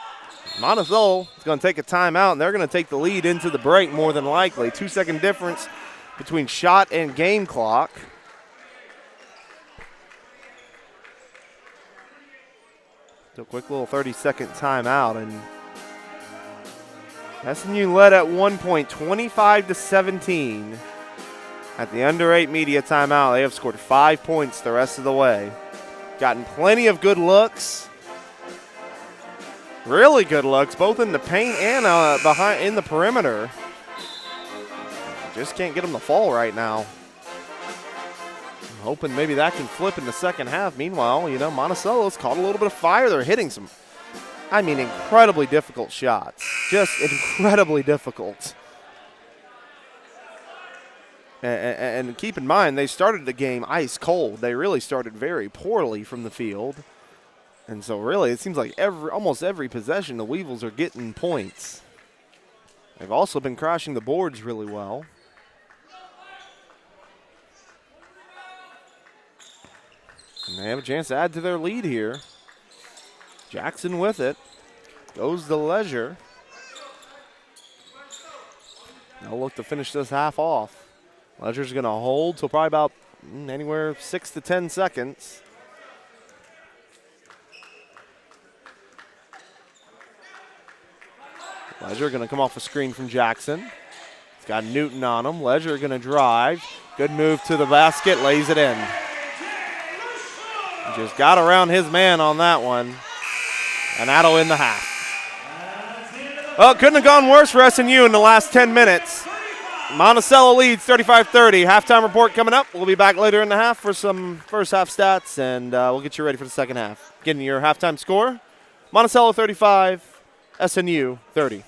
Monticello is going to take a timeout, and they're going to take the lead into the break more than likely. 2-second difference between shot and game clock. So a quick little 30-second timeout, and SNU led at 1 point, 25-17. At the under 8 media timeout, they have scored 5 points the rest of the way. Gotten plenty of good looks. Really good looks, both in the paint and behind in the perimeter. Just can't get them to fall right now. hoping maybe that can flip in the second half. Meanwhile, you know, Monticello's caught a little bit of fire. They're hitting some, I mean, incredibly difficult shots. Just incredibly difficult. And keep in mind, they started the game ice cold. They really started very poorly from the field. And so really, it seems like almost every possession, the Weevils are getting points. They've also been crashing the boards really well. And they have a chance to add to their lead here. Jackson with it. Goes to Leisure. They'll look to finish this half off. Leisure's going to hold till probably about anywhere 6 to 10 seconds. Leisure going to come off a screen from Jackson. He's got Newton on him. Leisure going to drive. Good move to the basket, lays it in. He just got around his man on that one. And that'll end the half. Well, it couldn't have gone worse for SNU in the last 10 minutes. Monticello leads 35-30. Halftime report coming up. We'll be back later in the half for some first half stats, and we'll get you ready for the second half. Getting your halftime score, Monticello 35, SNU 30.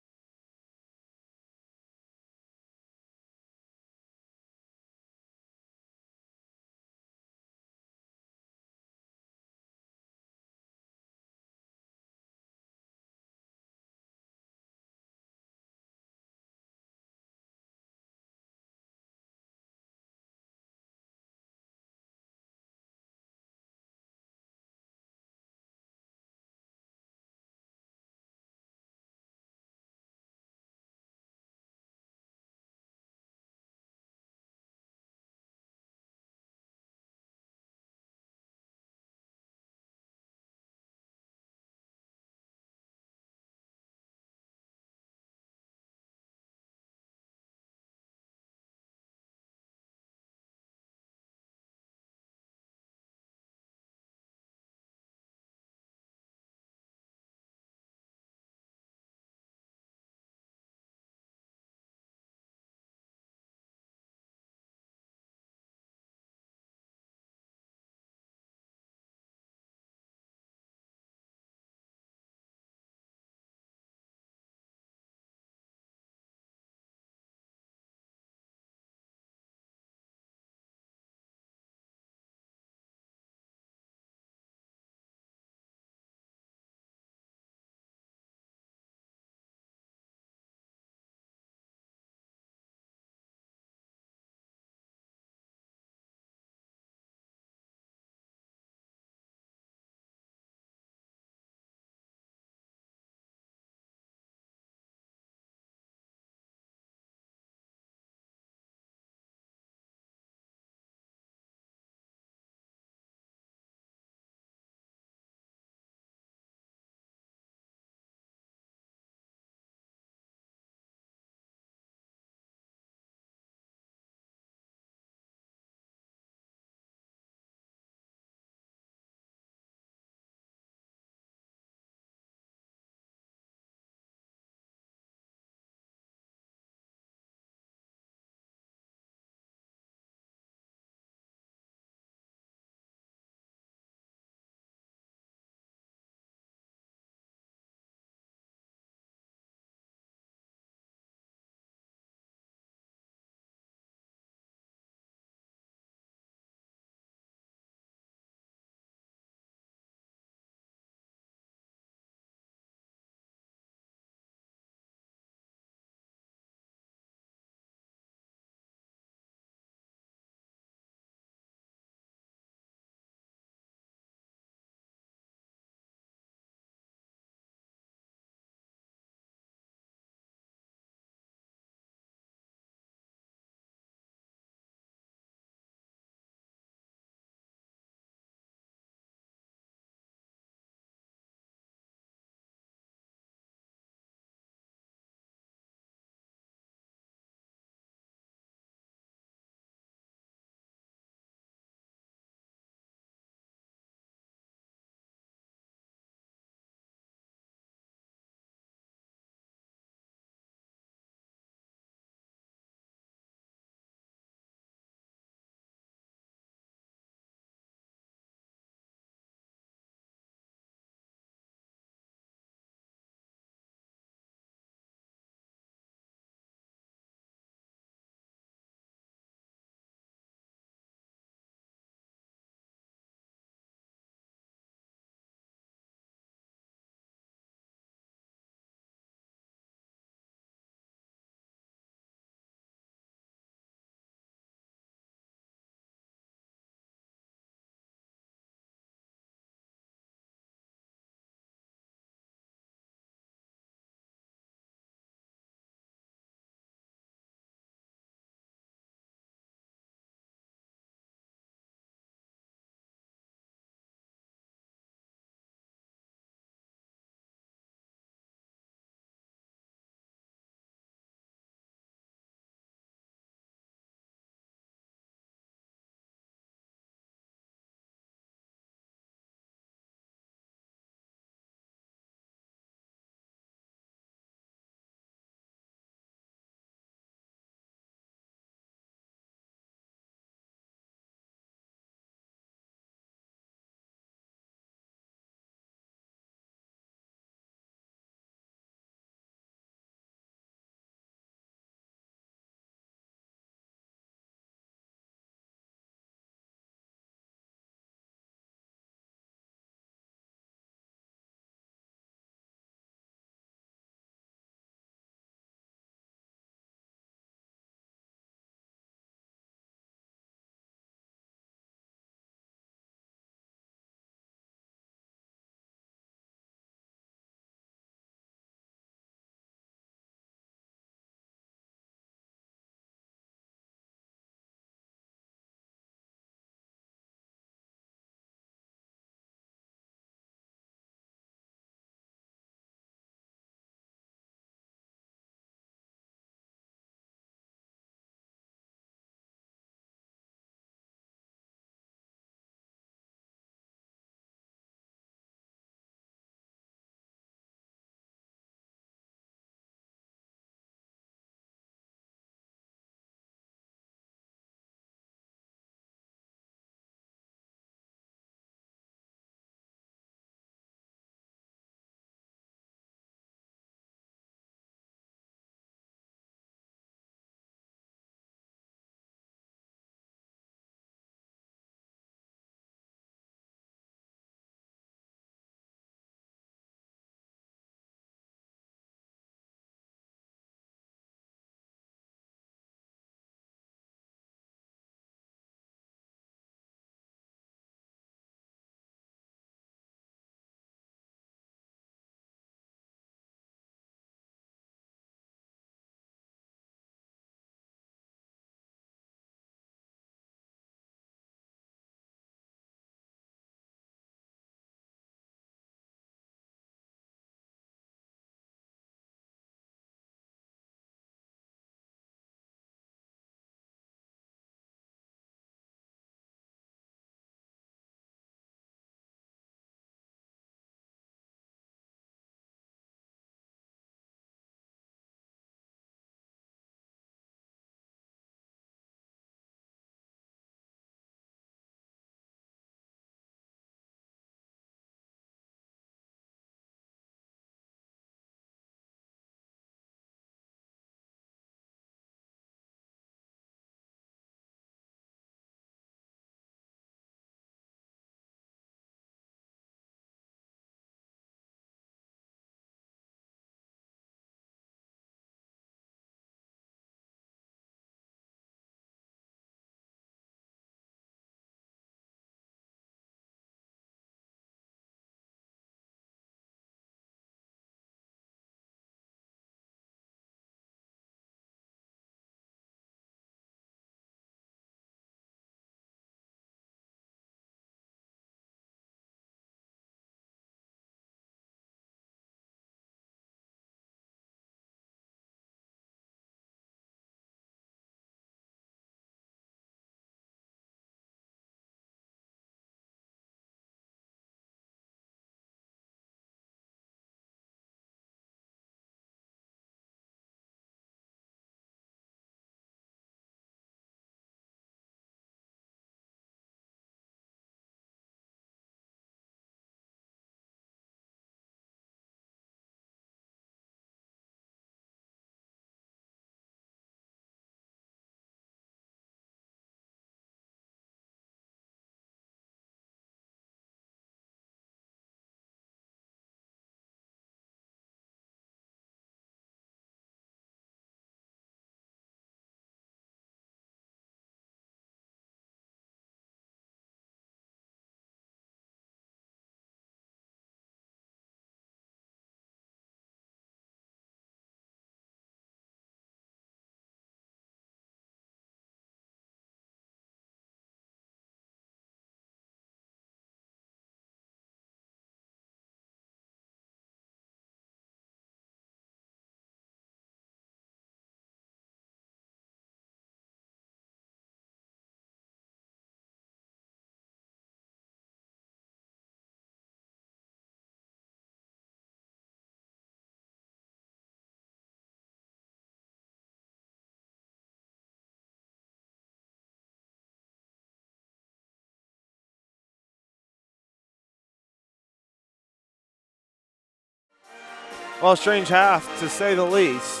Well, a strange half, to say the least.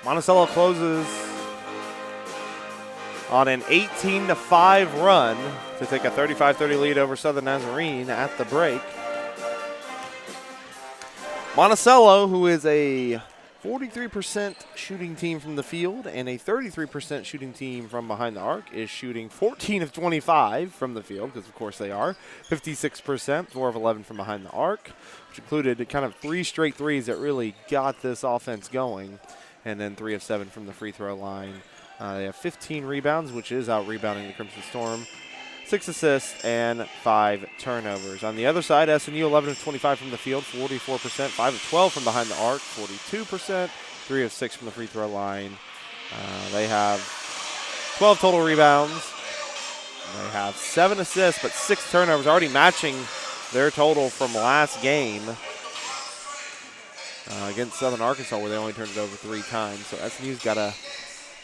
Monticello closes on an 18-5 run to take a 35-30 lead over Southern Nazarene at the break. Monticello, who is a 43% shooting team from the field and a 33% shooting team from behind the arc, is shooting 14 of 25 from the field, because of course they are. 56%, 4 of 11 from behind the arc, which included kind of 3 straight threes that really got this offense going, and then 3 of 7 from the free throw line. They have 15 rebounds, which is out-rebounding the Crimson Storm. 6 assists and 5 turnovers. On the other side, SNU 11 of 25 from the field, 44%, 5 of 12 from behind the arc, 42%, 3 of 6 from the free throw line. They have 12 total rebounds. They have 7 assists, but 6 turnovers, already matching their total from last game against Southern Arkansas, where they only turned it over 3 times. So SNU's got to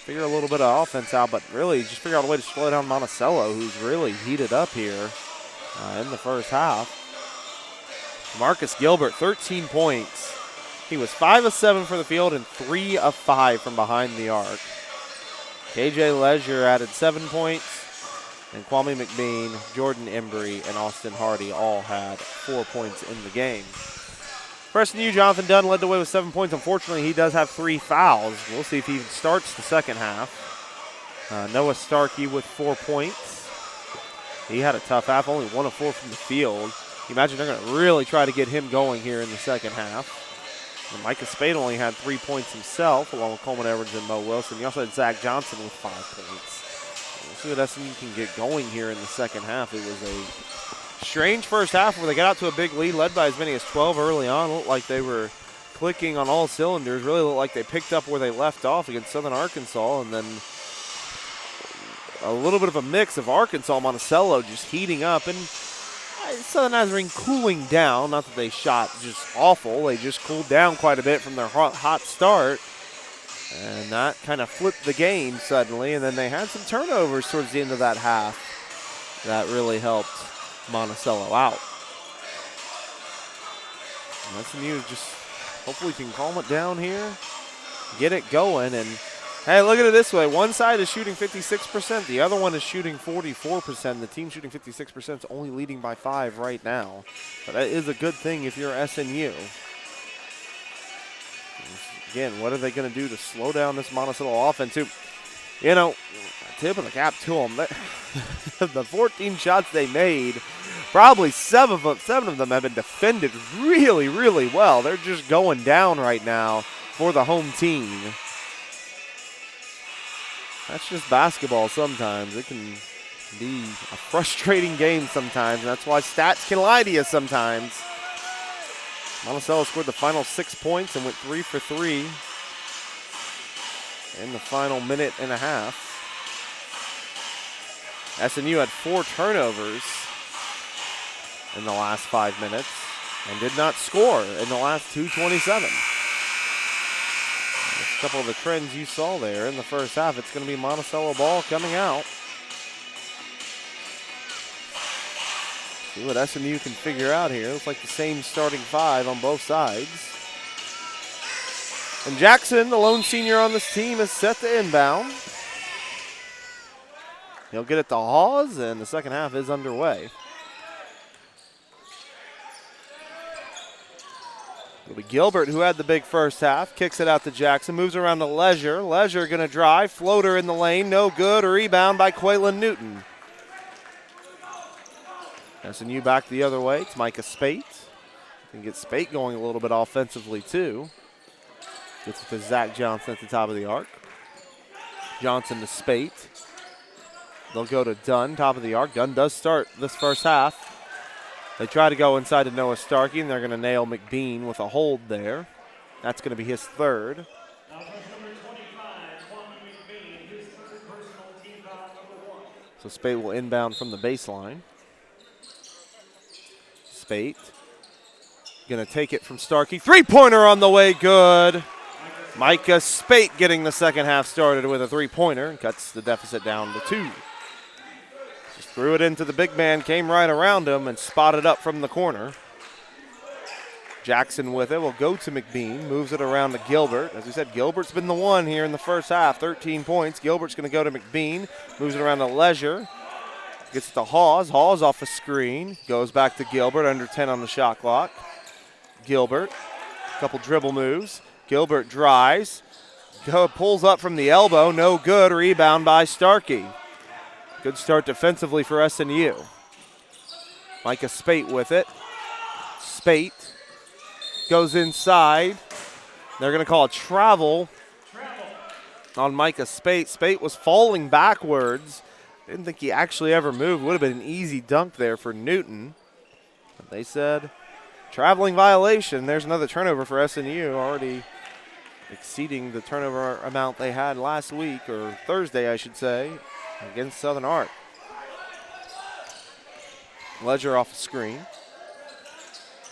figure a little bit of offense out, but really just figure out a way to slow down Monticello, who's really heated up here in the first half. Marcus Gilbert, 13 points. He was 5 of 7 for the field and 3 of 5 from behind the arc. KJ Leisure added 7 points, and Kwame McBean, Jordan Embry, and Austin Hardy all had 4 points in the game. For SNU, Jonathan Dunn led the way with 7 points. Unfortunately, he does have 3 fouls. We'll see if he even starts the second half. Noah Starkey with 4 points. He had a tough half, only 1 of 4 from the field. You imagine they're going to really try to get him going here in the second half. And Micah Spade only had 3 points himself, along with Coleman Edwards and Mo Wilson. You also had Zach Johnson with 5 points. We'll see what SNU can get going here in the second half. It was a strange first half where they got out to a big lead, led by as many as 12 early on. Looked like they were clicking on all cylinders. Really looked like they picked up where they left off against Southern Arkansas, and then a little bit of a mix of Arkansas, Monticello just heating up, and Southern Nazarene cooling down. Not that they shot just awful. They just cooled down quite a bit from their hot start, and that kind of flipped the game suddenly. And then they had some turnovers towards the end of that half that really helped Monticello out. And SNU just hopefully can calm it down here, get it going. And hey, look at it this way. One side is shooting 56%. The other one is shooting 44%. The team shooting 56% is only leading by 5 right now. But that is a good thing if you're SNU. Again, what are they going to do to slow down this Monticello offense? Who, you know, tip of the cap to them. The 14 shots they made, probably 7 of them have been defended really, really well. They're just going down right now for the home team. That's just basketball sometimes. It can be a frustrating game sometimes, and that's why stats can lie to you sometimes. Monticello scored the final 6 points and went 3 for 3 in the final minute and a half. SNU had 4 turnovers in the last 5 minutes and did not score in the last 2:27. A couple of the trends you saw there in the first half. It's going to be Monticello ball coming out. See what SNU can figure out here. Looks like the same starting 5 on both sides. And Jackson, the lone senior on this team, is set to inbound. He'll get it to Hawes, and the second half is underway. It'll be Gilbert, who had the big first half, kicks it out to Jackson, moves around to Leisure. Leisure going to drive, floater in the lane, no good. A rebound by Kweilyn Newton. SNU back the other way. It's Micah Spate. Can get Spate going a little bit offensively too. Gets it to Zach Johnson at the top of the arc. Johnson to Spate. They'll go to Dunn, top of the arc. Dunn does start this first half. They try to go inside to Noah Starkey, and they're going to nail McBean with a hold there. That's going to be his third. So Spate will inbound from the baseline. Spate going to take it from Starkey. Three-pointer on the way, good. Micah Spate getting the second half started with a three-pointer and cuts the deficit down to 2. Just threw it into the big man, came right around him and spotted up from the corner. Jackson with it will go to McBean, moves it around to Gilbert. As we said, Gilbert's been the one here in the first half, 13 points. Gilbert's going to go to McBean, moves it around to Leisure. Gets it to Hawes. Hawes off a screen. Goes back to Gilbert, under 10 on the shot clock. Gilbert, a couple dribble moves. Gilbert drives. Pulls up from the elbow. No good. Rebound by Starkey. Good start defensively for SNU. Micah Spate with it. Spate goes inside. They're going to call a travel on Micah Spate. Spate was falling backwards. Didn't think he actually ever moved. Would have been an easy dunk there for Newton. But they said traveling violation. There's another turnover for SNU, already exceeding the turnover amount they had last week, or Thursday, I should say, against Southern Ark. Ledger off a screen.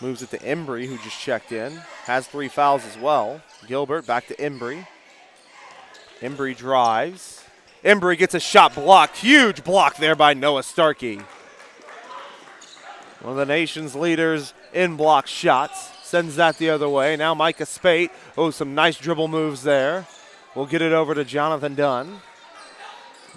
Moves it to Embry, who just checked in. Has 3 fouls as well. Gilbert back to Embry. Embry drives. Embry gets a shot blocked. Huge block there by Noah Starkey. One of the nation's leaders in block shots. Sends that the other way. Now Micah Spate. Oh, some nice dribble moves there. We'll get it over to Jonathan Dunn.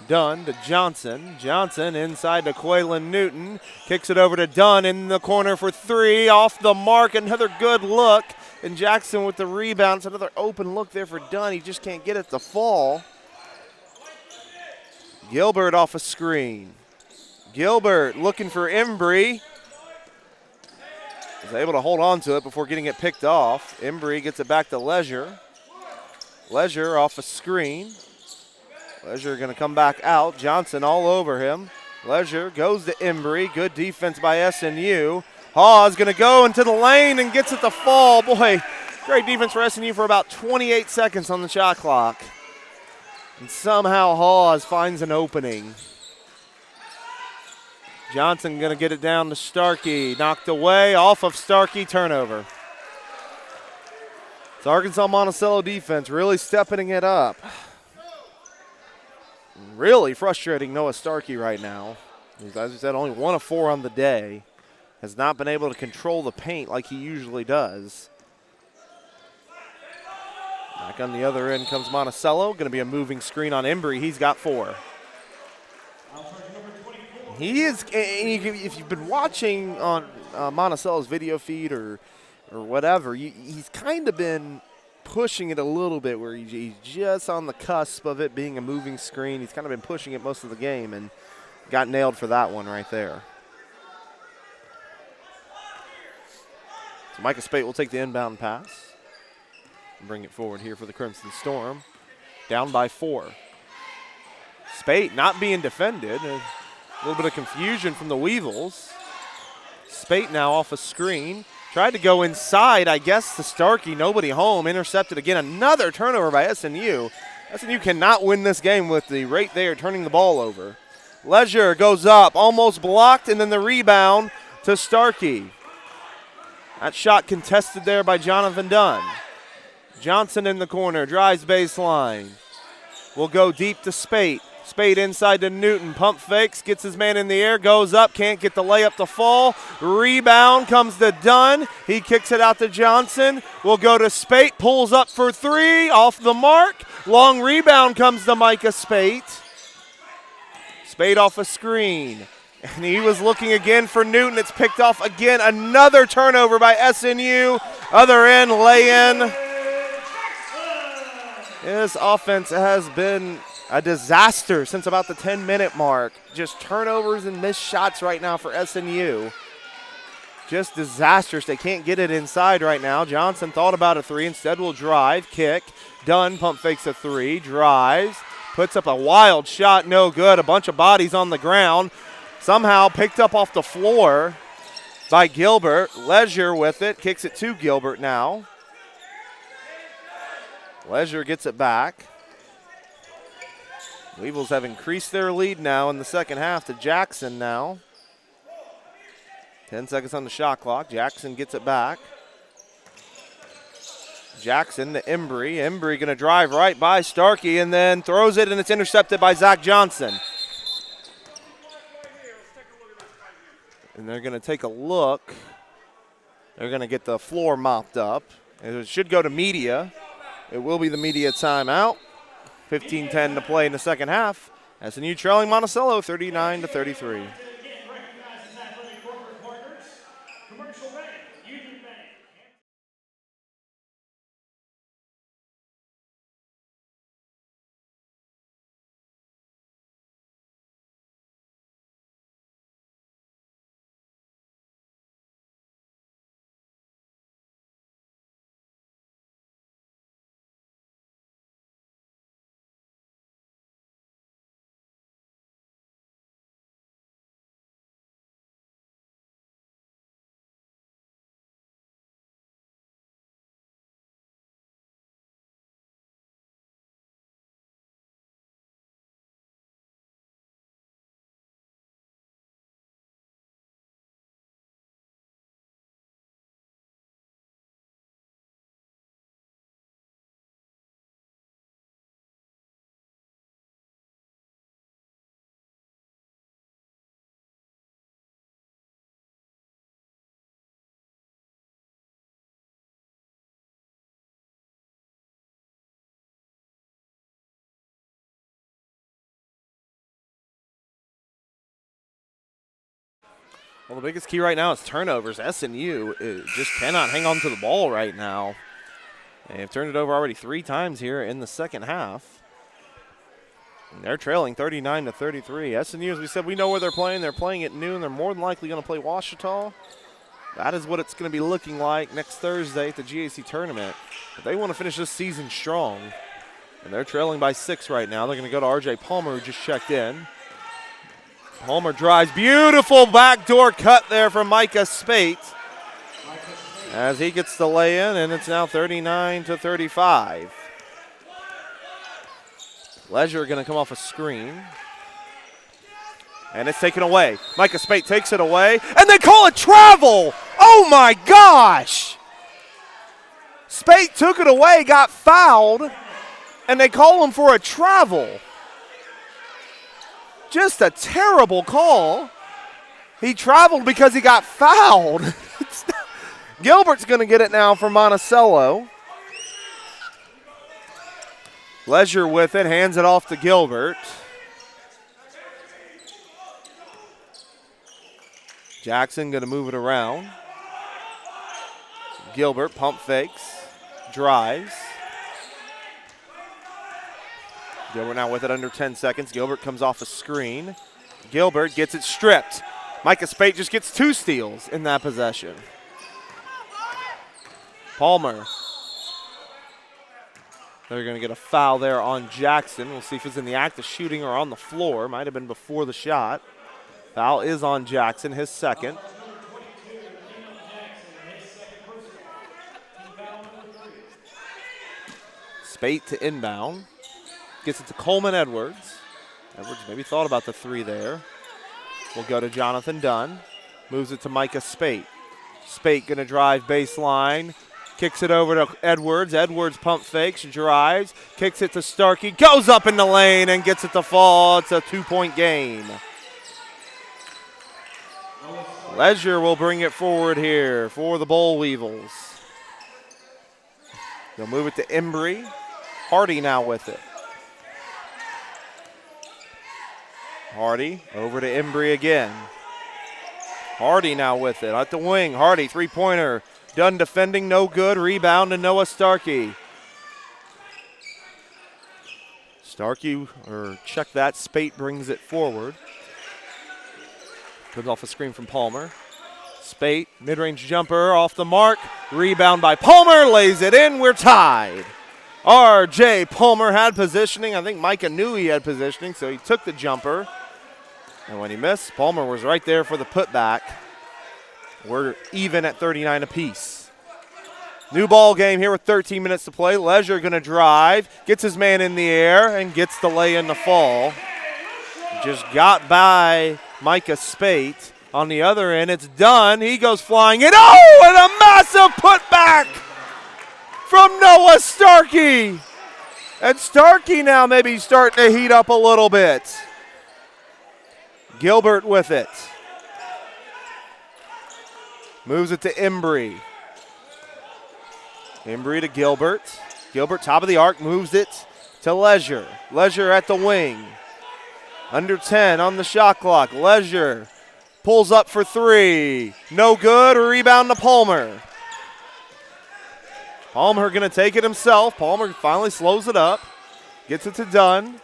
Dunn to Johnson. Johnson inside to Kweilyn Newton. Kicks it over to Dunn in the corner for 3. Off the mark. Another good look. And Jackson with the rebound. It's another open look there for Dunn. He just can't get it to fall. Gilbert off a screen. Gilbert looking for Embry. Was able to hold on to it before getting it picked off. Embry gets it back to Leisure. Leisure off a screen. Leisure going to come back out. Johnson all over him. Leisure goes to Embry. Good defense by SNU. Hawes going to go into the lane and gets it to fall. Boy, great defense for SNU for about 28 seconds on the shot clock. And somehow Hawes finds an opening. Johnson going to get it down to Starkey. Knocked away, off of Starkey, turnover. It's Arkansas-Monticello defense really stepping it up. Really frustrating Noah Starkey right now. As we said, only 1 of 4 on the day. Has not been able to control the paint like he usually does. Back on the other end comes Monticello. Going to be a moving screen on Embry. He's got 4. He is, if you've been watching on Monticello's video feed or whatever, he's kind of been pushing it a little bit where he's just on the cusp of it being a moving screen. He's kind of been pushing it most of the game and got nailed for that one right there. So Micah Spate will take the inbound pass. Bring it forward here for the Crimson Storm. Down by 4. Spate not being defended. A little bit of confusion from the Weevils. Spate now off a screen. Tried to go inside, I guess, to Starkey. Nobody home. Intercepted again. Another turnover by SNU. SNU cannot win this game with the rate they are turning the ball over. Leisure goes up, almost blocked, and then the rebound to Starkey. That shot contested there by Jonathan Dunn. Johnson in the corner, drives baseline. Will go deep to Spate. Spate inside to Newton. Pump fakes, gets his man in the air, goes up, can't get the layup to fall. Rebound comes to Dunn. He kicks it out to Johnson. Will go to Spate, pulls up for 3, off the mark. Long rebound comes to Micah Spate. Spate off a screen. And he was looking again for Newton. It's picked off again. Another turnover by SNU. Other end, lay-in. This offense has been a disaster since about the 10-minute mark. Just turnovers and missed shots right now for SNU. Just disastrous. They can't get it inside right now. Johnson thought about a 3. Instead will drive, kick. Dunn pump fakes a 3, drives. Puts up a wild shot, no good. A bunch of bodies on the ground. Somehow picked up off the floor by Gilbert. Leisure with it, kicks it to Gilbert now. Leisure gets it back. Weevils have increased their lead now in the second half to Jackson now. 10 seconds on the shot clock. Jackson gets it back. Jackson to Embry. Embry going to drive right by Starkey and then throws it, and it's intercepted by Zach Johnson. And they're going to take a look. They're going to get the floor mopped up. It should go to media. It will be the media timeout. 15-10 to play in the second half. SNU trailing Monticello 39-33. Well, the biggest key right now is turnovers. SNU just cannot hang on to the ball right now. They've turned it over already 3 times here in the second half. And they're trailing 39-33. SNU, as we said, we know where they're playing. They're playing at noon. They're more than likely going to play Ouachita. That is what it's going to be looking like next Thursday at the GAC tournament. But they want to finish this season strong. And they're trailing by 6 right now. They're going to go to R.J. Palmer, who just checked in. Palmer drives. Beautiful backdoor cut there from Micah Spate as he gets the lay in, and it's now 39-35. Leisure going to come off a screen. And it's taken away. Micah Spate takes it away, and they call it travel. Oh, my gosh. Spate took it away, got fouled, and they call him for a travel. Just a terrible call. He traveled because he got fouled. Gilbert's going to get it now for Monticello. Leisure with it, hands it off to Gilbert. Jackson going to move it around. Gilbert pump fakes, drives. Gilbert now with it under 10 seconds. Gilbert comes off a screen. Gilbert gets it stripped. Micah Spate just gets 2 steals in that possession. Palmer. They're going to get a foul there on Jackson. We'll see if he's in the act of shooting or on the floor. Might have been before the shot. Foul is on Jackson, his second. Spate to inbound. Gets it to Coleman Edwards. Edwards maybe thought about the 3 there. We'll go to Jonathan Dunn. Moves it to Micah Spate. Spate going to drive baseline. Kicks it over to Edwards. Edwards pump fakes, drives. Kicks it to Starkey. Goes up in the lane and gets it to fall. It's a 2-point game. Leisure will bring it forward here for the Boll Weevils. They'll move it to Embry. Hardy now with it. Hardy over to Embry again. Hardy now with it at the wing. Hardy, 3-pointer. Dunn defending, no good. Rebound to Noah Starkey. Starkey, or check that. Spate brings it forward. Comes off a screen from Palmer. Spate, mid-range jumper off the mark. Rebound by Palmer, lays it in. We're tied. R.J. Palmer had positioning. I think Micah knew he had positioning, so he took the jumper. And when he missed, Palmer was right there for the putback. We're even at 39 apiece. New ball game here with 13 minutes to play. Leisure going to drive, gets his man in the air, and gets the lay in the fall. Just got by Micah Spate. On the other end, it's Dunn. He goes flying in. Oh, and a massive putback from Noah Starkey. And Starkey now maybe starting to heat up a little bit. Gilbert with it. Moves it to Embry. Embry to Gilbert. Gilbert, top of the arc, moves it to Leisure. Leisure at the wing. Under 10 on the shot clock. Leisure pulls up for three. No good. Rebound to Palmer. Palmer going to take it himself. Palmer finally slows it up. Gets it to Dunn.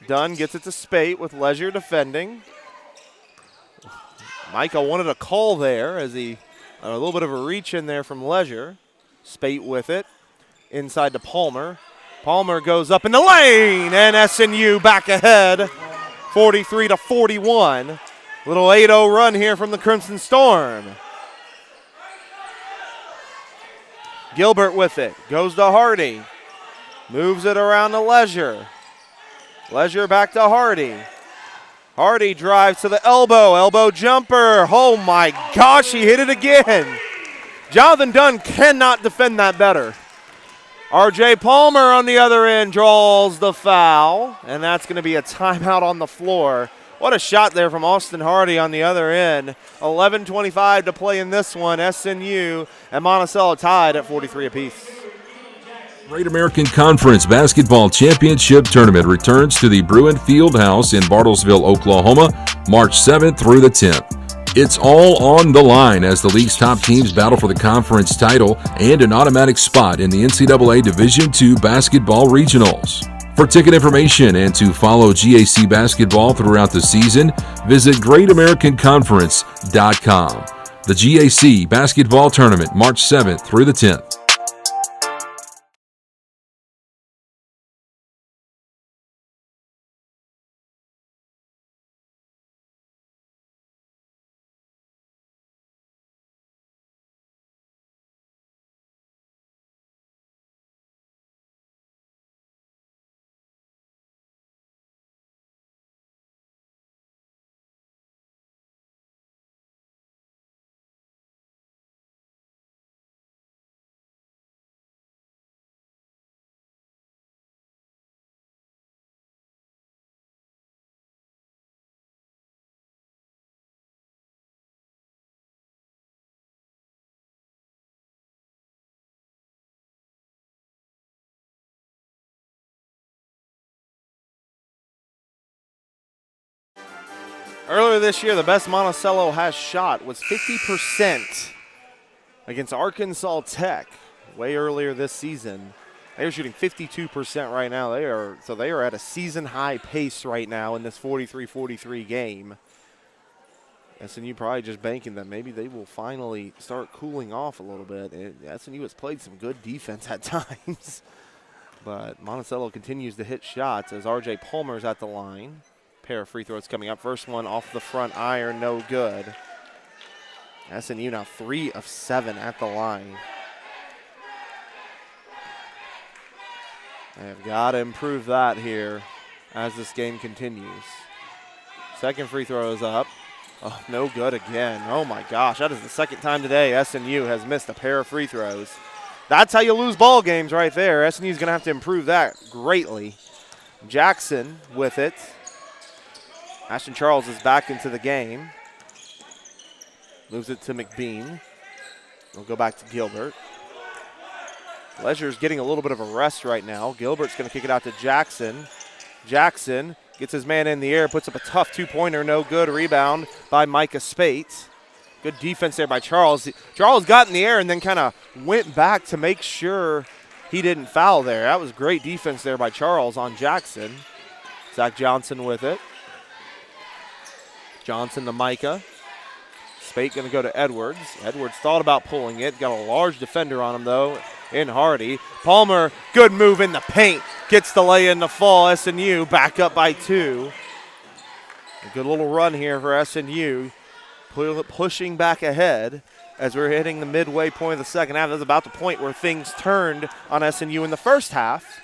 Dunn gets it to Spate with Leisure defending. Micah wanted a call there as a little bit of a reach in there from Leisure. Spate with it. Inside to Palmer. Palmer goes up in the lane, and SNU back ahead, 43-41. Little 8-0 run here from the Crimson Storm. Gilbert with it, goes to Hardy. Moves it around to Leisure. Leisure back to Hardy. Hardy drives to the elbow jumper. Oh my gosh, he hit it again. Jonathan Dunn cannot defend that better. R.J. Palmer on the other end draws the foul, and that's going to be a timeout on the floor. What a shot there from Austin Hardy on the other end. 11:25 to play in this one. SNU and Monticello tied at 43 apiece. Great American Conference Basketball Championship Tournament returns to the Bruin Fieldhouse in Bartlesville, Oklahoma, March 7th through the 10th. It's all on the line as the league's top teams battle for the conference title and an automatic spot in the NCAA Division II Basketball Regionals. For ticket information and to follow GAC basketball throughout the season, visit GreatAmericanConference.com. The GAC Basketball Tournament, March 7th through the 10th. Earlier this year, the best Monticello has shot was 50% against Arkansas Tech. Way earlier this season, they are shooting 52% right now. They are at a season high pace right now in this 43-43 game. SNU probably just banking that maybe they will finally start cooling off a little bit. SNU has played some good defense at times, but Monticello continues to hit shots as R.J. Palmer's at the line. Pair of free throws coming up. First one off the front iron, no good. SNU now 3 of 7 at the line. They have got to improve that here as this game continues. Second free throw is up. Oh, no good again. Oh my gosh, that is the second time today SNU has missed a pair of free throws. That's how you lose ball games right there. SNU is going to have to improve that greatly. Jackson with it. Ashton Charles is back into the game. Moves it to McBean. We'll go back to Gilbert. Leisure's getting a little bit of a rest right now. Gilbert's going to kick it out to Jackson. Jackson gets his man in the air, puts up a tough two-pointer, no good. Rebound by Micah Spate. Good defense there by Charles. Charles got in the air and then kind of went back to make sure he didn't foul there. That was great defense there by Charles on Jackson. Zach Johnson with it. Johnson to Micah. Spate going to go to Edwards. Edwards thought about pulling it. Got a large defender on him, though, in Hardy. Palmer, good move in the paint. Gets the lay in the fall. SNU back up by 2. A good little run here for SNU. Pushing back ahead as we're hitting the midway point of the second half. That's about the point where things turned on SNU in the first half.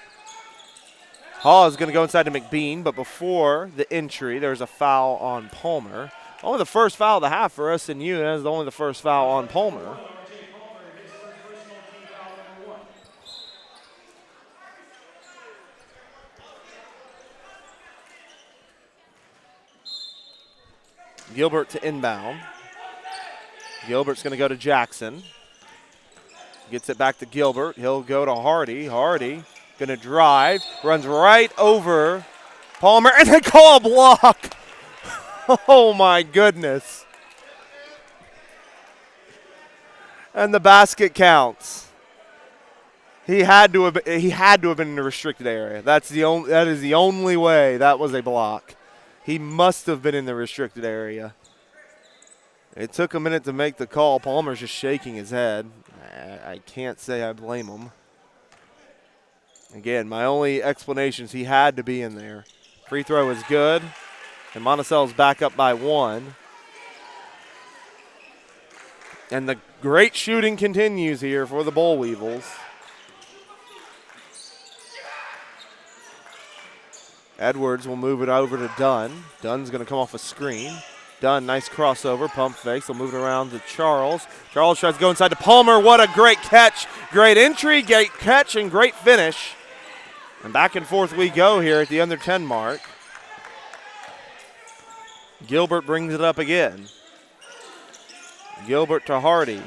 Hall is going to go inside to McBean, but before the entry, there's a foul on Palmer. Only the first foul of the half for SNU, and that's only the first foul on Palmer. Gilbert to inbound. Gilbert's going to go to Jackson. Gets it back to Gilbert. He'll go to Hardy. Hardy going to drive. Runs right over Palmer. And they call a block. Oh, my goodness. And the basket counts. He had to have been in the restricted area. That is the only way that was a block. He must have been in the restricted area. It took a minute to make the call. Palmer's just shaking his head. I can't say I blame him. Again, my only explanation is he had to be in there. Free throw is good, and Monticello's back up by 1. And the great shooting continues here for the Boll Weevils. Edwards will move it over to Dunn. Dunn's going to come off a screen. Dunn, nice crossover, pump fakes. He'll move it around to Charles. Charles tries to go inside to Palmer. What a great catch. Great entry, great catch, and great finish. And back and forth we go here at the under 10 mark. Gilbert brings it up again. Gilbert to Hardy.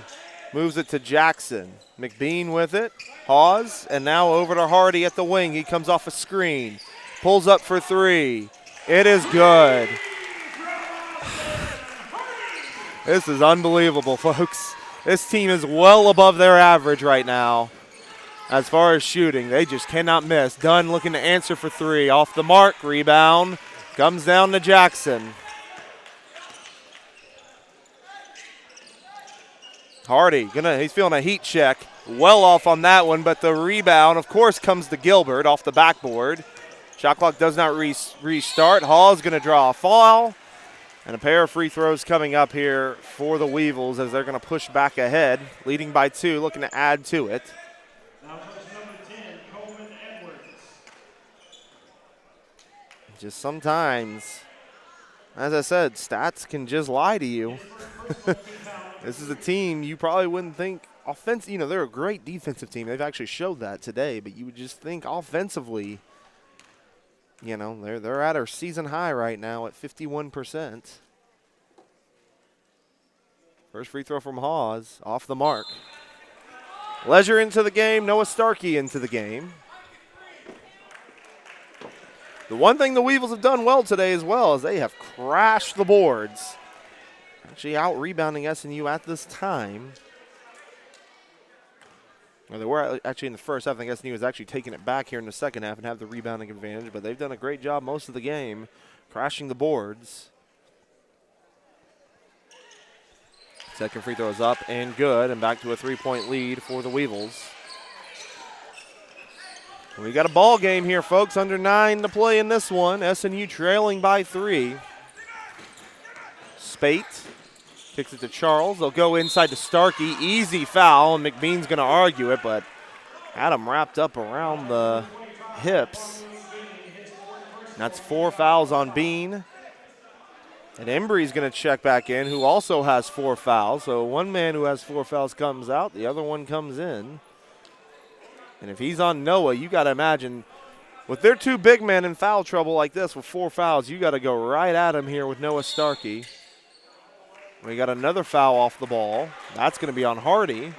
Moves it to Jackson. McBean with it. Hawes, and now over to Hardy at the wing. He comes off a screen. Pulls up for 3. It is good. This is unbelievable, folks. This team is well above their average right now as far as shooting. They just cannot miss. Dunn looking to answer for 3. Off the mark. Rebound. Comes down to Jackson. Hardy, he's feeling a heat check. Well off on that one, but the rebound, of course, comes to Gilbert off the backboard. Shot clock does not restart. Hall's going to draw a foul. And a pair of free throws coming up here for the Weevils as they're going to push back ahead, leading by 2, looking to add to it. Now comes number 10, Coleman Edwards. Just sometimes, as I said, stats can just lie to you. This is a team you probably wouldn't think they're a great defensive team. They've actually showed that today, but you would just think offensively, they're at a season high right now at 51%. First free throw from Hawes, off the mark. Leisure into the game, Noah Starkey into the game. The one thing the Weevils have done well today as well is they have crashed the boards. Actually out-rebounding SNU at this time. Well, they were actually in the first half. I think SNU is actually taking it back here in the second half and have the rebounding advantage, but they've done a great job most of the game crashing the boards. Second free throw is up and good, and back to a 3-point lead for the Weevils. We got a ball game here, folks. Under 9 to play in this one. SNU trailing by 3. Spate kicks it to Charles. They'll go inside to Starkey. Easy foul, and McBean's going to argue it, but had him wrapped up around the hips. That's 4 fouls on Bean. And Embry's going to check back in, who also has 4 fouls. So one man who has 4 fouls comes out, the other one comes in. And if he's on Noah, you got to imagine, with their 2 big men in foul trouble like this with 4 fouls, you got to go right at him here with Noah Starkey. We got another foul off the ball. That's going to be on Hardy.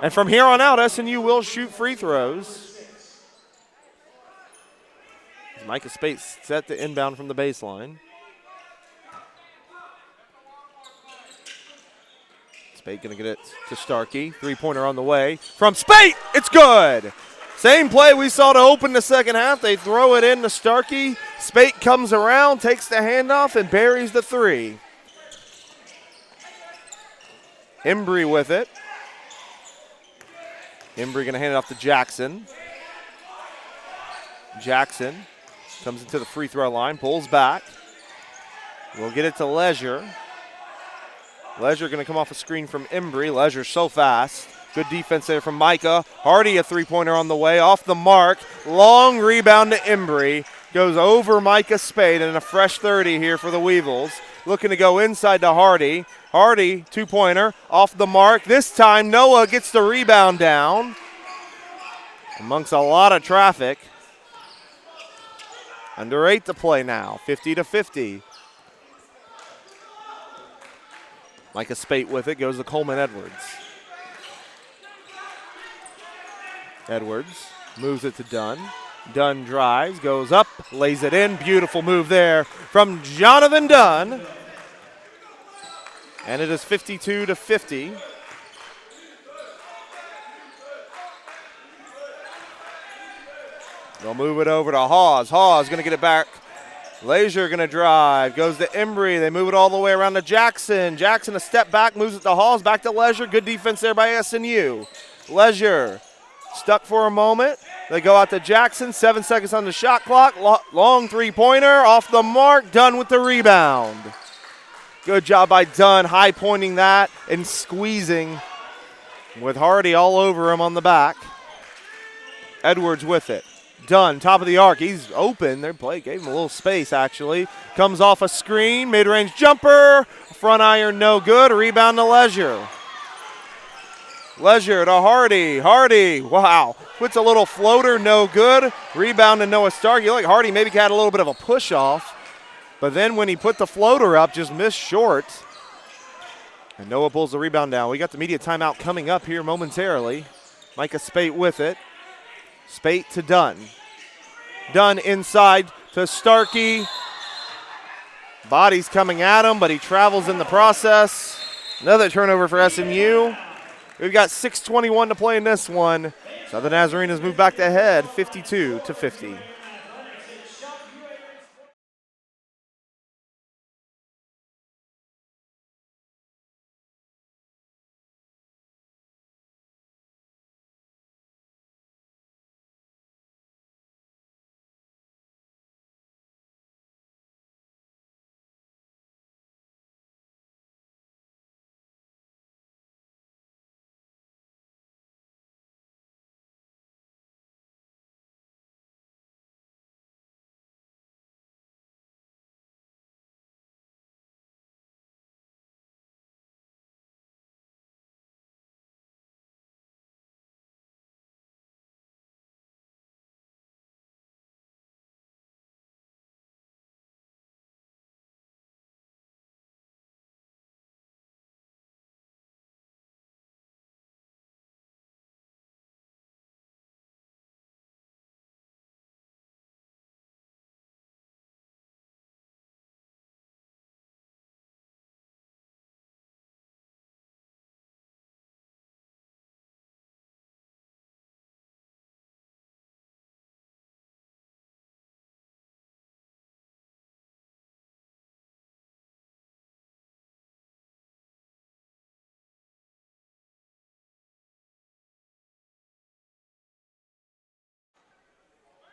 And from here on out, SNU will shoot free throws. Micah Spate set to inbound from the baseline. Spate going to get it to Starkey. 3-pointer on the way. From Spate, it's good. Same play we saw to open the second half. They throw it in to Starkey. Spate comes around, takes the handoff, and buries the 3. Embry with it. Embry going to hand it off to Jackson. Jackson comes into the free throw line, pulls back. We'll get it to Leisure. Leisure going to come off a screen from Embry. Leisure so fast. Good defense there from Micah. Hardy a 3-pointer on the way, off the mark. Long rebound to Embry. Goes over Micah Spade, and a fresh 30 here for the Weevils. Looking to go inside to Hardy. Hardy, 2-pointer, off the mark. This time Noah gets the rebound down amongst a lot of traffic. Under 8 to play now, 50-50. Micah Spate with it, goes to Coleman Edwards. Edwards moves it to Dunn. Dunn drives, goes up, lays it in. Beautiful move there from Jonathan Dunn. And it is 52-50. They'll move it over to Hawes. Hawes going to get it back. Leisure going to drive. Goes to Embry. They move it all the way around to Jackson. Jackson a step back, moves it to Hawes. Back to Leisure. Good defense there by SNU. Leisure stuck for a moment. They go out to Jackson. 7 seconds on the shot clock. Long three-pointer. Off the mark. Dunn with the rebound. Good job by Dunn, high pointing that and squeezing with Hardy all over him on the back. Edwards with it. Dunn, top of the arc. He's open. Their play gave him a little space, actually. Comes off a screen. Mid-range jumper. Front iron, no good. Rebound to Leisure. Leisure to Hardy. Hardy, wow. Puts a little floater, no good. Rebound to Noah Stark. You look, Hardy maybe had a little bit of a push-off. But then when he put the floater up, just missed short. And Noah pulls the rebound down. We got the media timeout coming up here momentarily. Micah Spate with it. Spate to Dunn. Dunn inside to Starkey. Body's coming at him, but he travels in the process. Another turnover for SNU. We've got 6:21 to play in this one. Southern Nazarenes move back to head, 52-50.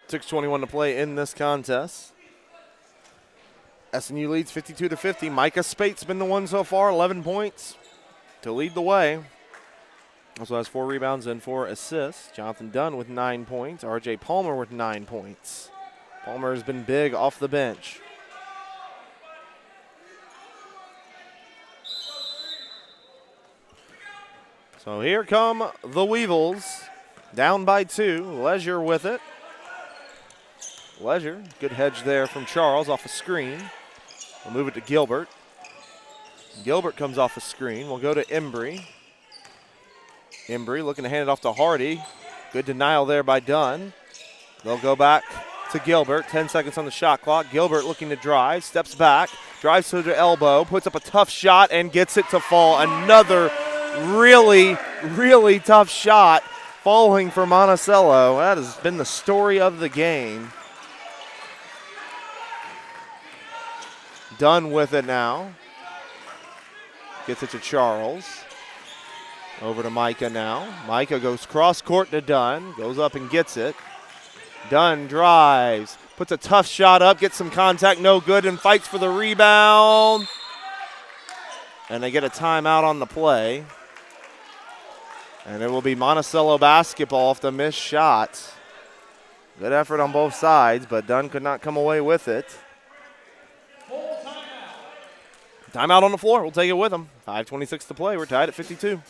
.621 to play in this contest. SNU leads 52-50. Micah Spate's been the one so far, 11 points to lead the way. Also has 4 rebounds and 4 assists. Jonathan Dunn with 9 points. RJ Palmer with 9 points. Palmer has been big off the bench. So here come the Weevils, down by 2. Leisure with it. Leisure, good hedge there from Charles off a screen. We'll move it to Gilbert. Gilbert comes off a screen. We'll go to Embry. Embry looking to hand it off to Hardy. Good denial there by Dunn. They'll go back to Gilbert. 10 seconds on the shot clock. Gilbert looking to drive. Steps back. Drives to the elbow. Puts up a tough shot and gets it to fall. Another really, really tough shot falling for Monticello. That has been the story of the game. Dunn with it now. Gets it to Charles. Over to Micah now. Micah goes cross court to Dunn. Goes up and gets it. Dunn drives. Puts a tough shot up. Gets some contact. No good. And fights for the rebound. And they get a timeout on the play. And it will be Monticello basketball off the missed shot. Good effort on both sides, but Dunn could not come away with it. Timeout on the floor. We'll take it with them. 5:26 to play. We're tied at 52.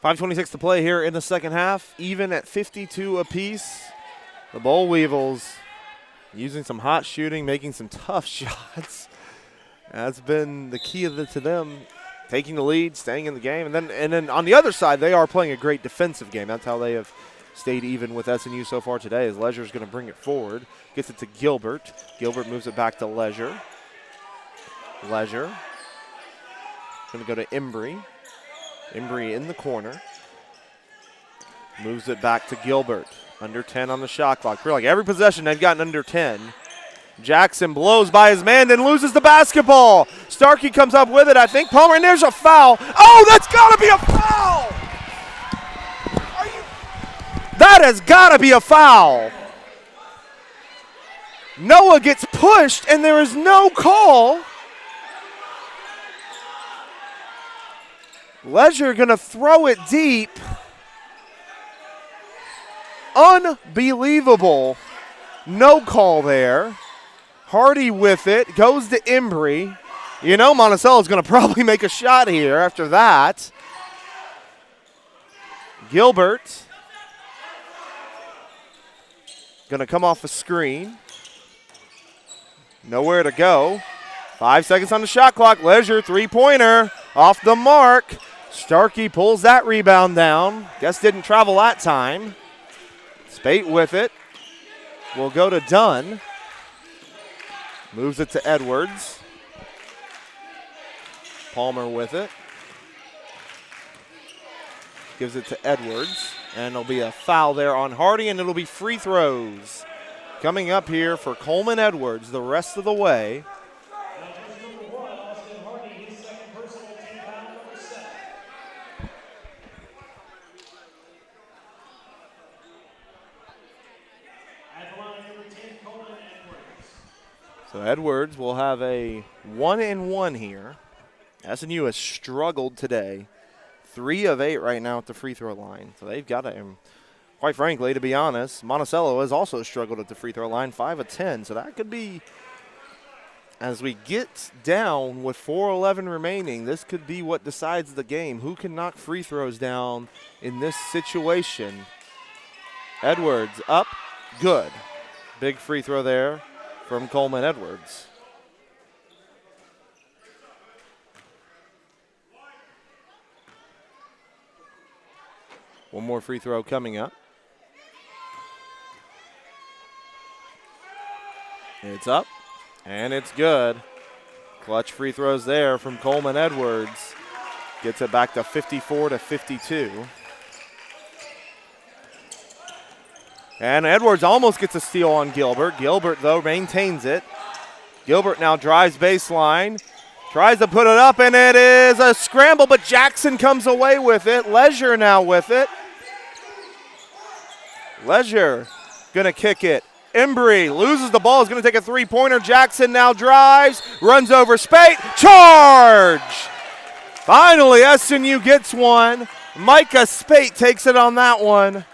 5:26 to play here in the second half, even at 52 apiece. The Boll Weevils using some hot shooting, making some tough shots. That's been the key to them taking the lead, staying in the game. And then on the other side, they are playing a great defensive game. That's how they have stayed even with SNU so far today, as Leisure's going to bring it forward. Gets it to Gilbert. Gilbert moves it back to Leisure. Leisure going to go to Embry. Embry in the corner. Moves it back to Gilbert. Under 10 on the shot clock. Feel like every possession they've gotten under 10. Jackson blows by his man, then loses the basketball. Starkey comes up with it, I think. Palmer, and there's a foul. Oh, that's got to be a foul! That has got to be a foul. Noah gets pushed, and there is no call. Leisure going to throw it deep. Unbelievable. No call there. Hardy with it. Goes to Embry. You know Monticello is going to probably make a shot here after that. Gilbert going to come off a screen. Nowhere to go. 5 seconds on the shot clock. Leisure, three-pointer. Off the mark. Starkey pulls that rebound down. Guess didn't travel that time. Spate with it. Will go to Dunn. Moves it to Edwards. Palmer with it. Gives it to Edwards. And there'll be a foul there on Hardy, and it'll be free throws coming up here for Coleman Edwards the rest of the way. So Edwards will have a 1-and-1 here. SNU has struggled today. 3 of 8 right now at the free throw line. So they've got to, quite frankly, to be honest, Monticello has also struggled at the free throw line, 5 of 10. So that could be, as we get down with 4:11 remaining, this could be what decides the game. Who can knock free throws down in this situation? Edwards up, good. Big free throw there from Coleman Edwards. One more free throw coming up. It's up, and it's good. Clutch free throws there from Coleman Edwards. Gets it back to 54-52. And Edwards almost gets a steal on Gilbert. Gilbert, though, maintains it. Gilbert now drives baseline. Tries to put it up, and it is a scramble, but Jackson comes away with it. Leisure now with it. Leisure going to kick it. Embry loses the ball. Is going to take a three-pointer. Jackson now drives. Runs over Spate. Charge! Finally, SNU gets one. Micah Spate takes it on that one.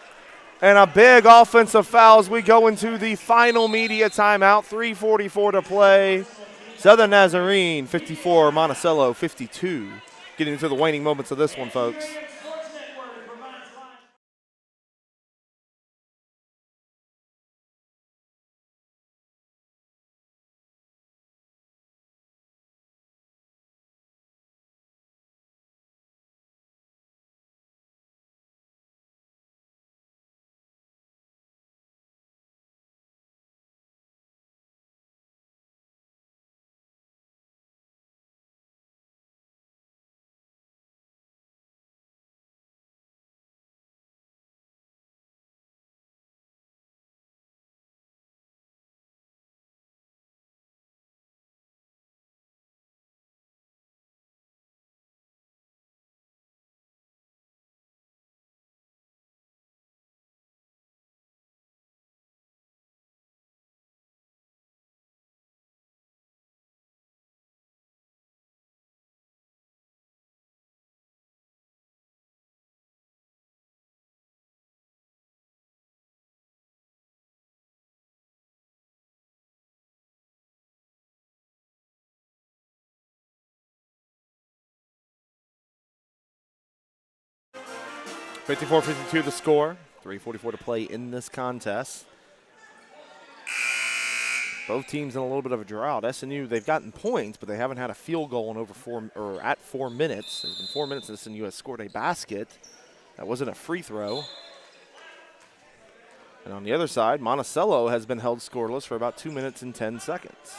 And a big offensive foul as we go into the final media timeout. 3:44 to play. Southern Nazarene 54, Monticello 52. Getting into the waning moments of this one, folks. 54-52 the score. 3:44 to play in this contest. Both teams in a little bit of a drought. SNU, they've gotten points, but they haven't had a field goal in at 4 minutes. It's been 4 minutes since SNU has scored a basket. That wasn't a free throw. And on the other side, Monticello has been held scoreless for about 2 minutes and 10 seconds.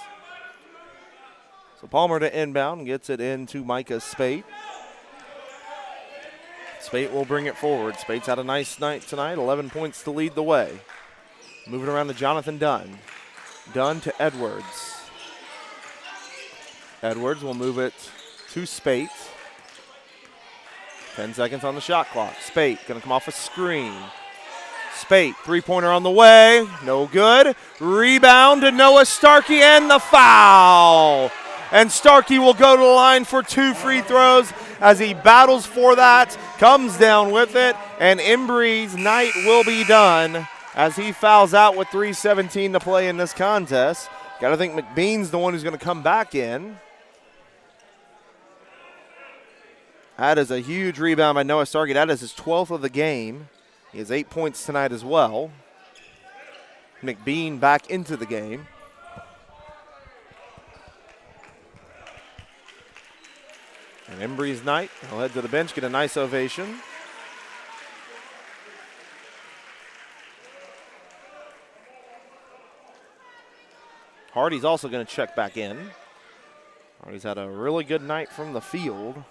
So Palmer to inbound, gets it into Micah Spate. Spate will bring it forward. Spate's had a nice night tonight, 11 points to lead the way. Moving around to Jonathan Dunn. Dunn to Edwards. Edwards will move it to Spate. 10 seconds on the shot clock. Spate going to come off a screen. Spate, three-pointer on the way. No good. Rebound to Noah Starkey and the foul. And Starkey will go to the line for 2 free throws as he battles for that, comes down with it, and Embry's night will be done as he fouls out with 3:17 to play in this contest. Got to think McBean's the one who's going to come back in. That is a huge rebound by Noah Starkey. That is his 12th of the game. He has 8 points tonight as well. McBean back into the game. And Embry's night. He'll head to the bench, get a nice ovation. Hardy's also going to check back in. Hardy's had a really good night from the field.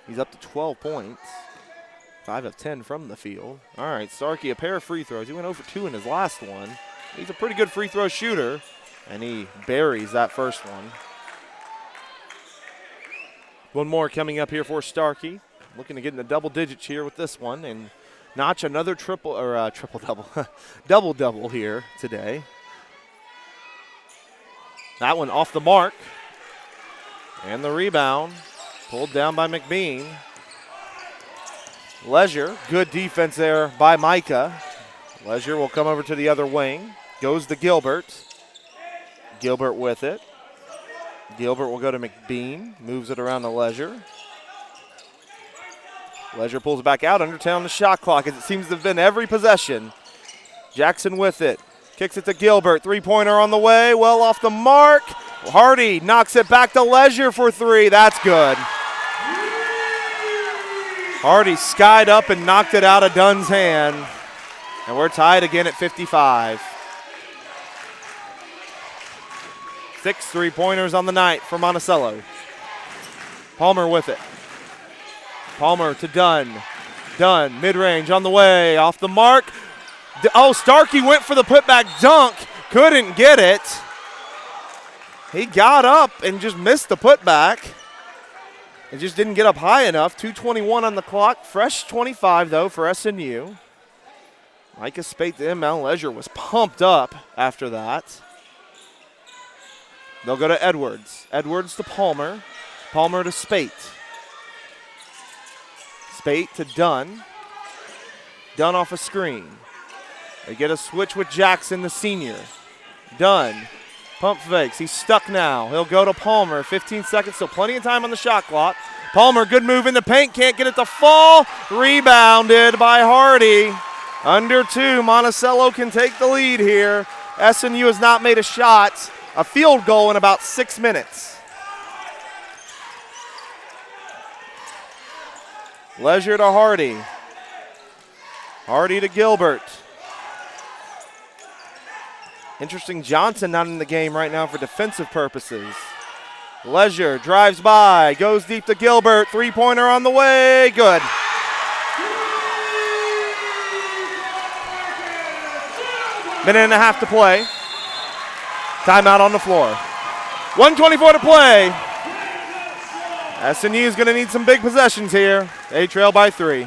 He's up to 12 points. 5 of 10 from the field. All right, Starkey, a pair of free throws. He went 0 for 2 in his last one. He's a pretty good free throw shooter, and he buries that first one. One more coming up here for Starkey. Looking to get in the double digits here with this one and notch another triple-double, double-double here today. That one off the mark. And the rebound pulled down by McBean. Leisure, good defense there by Micah. Leisure will come over to the other wing. Goes to Gilbert. Gilbert with it. Gilbert will go to McBean. Moves it around to Leisure. Leisure pulls it back out. Under 10 on the shot clock as it seems to have been every possession. Jackson with it. Kicks it to Gilbert. Three-pointer on the way. Well off the mark. Hardy knocks it back to Leisure for 3. That's good. Hardy skied up and knocked it out of Dunn's hand. And we're tied again at 55. 6 three-pointers on the night for Monticello. Palmer with it. Palmer to Dunn. Dunn, mid-range on the way, off the mark. Oh, Starkey went for the putback dunk. Couldn't get it. He got up and just missed the putback. It just didn't get up high enough. 2:21 on the clock. Fresh 25, though, for SNU. Micah Spate to inbound. Leisure was pumped up after that. They'll go to Edwards. Edwards to Palmer. Palmer to Spate. Spate to Dunn. Dunn off a screen. They get a switch with Jackson, the senior. Dunn. Pump fakes. He's stuck now. He'll go to Palmer. 15 seconds, still plenty of time on the shot clock. Palmer, good move in the paint. Can't get it to fall. Rebounded by Hardy. Under 2. Monticello can take the lead here. SNU has not made a shot. A field goal in about 6 minutes. Leisure to Hardy. Hardy to Gilbert. Interesting, Johnson not in the game right now for defensive purposes. Leisure drives by, goes deep to Gilbert. Three-pointer on the way, good. Minute and a half to play. Timeout on the floor. 1:24 to play. SNU is going to need some big possessions here. They trail by 3.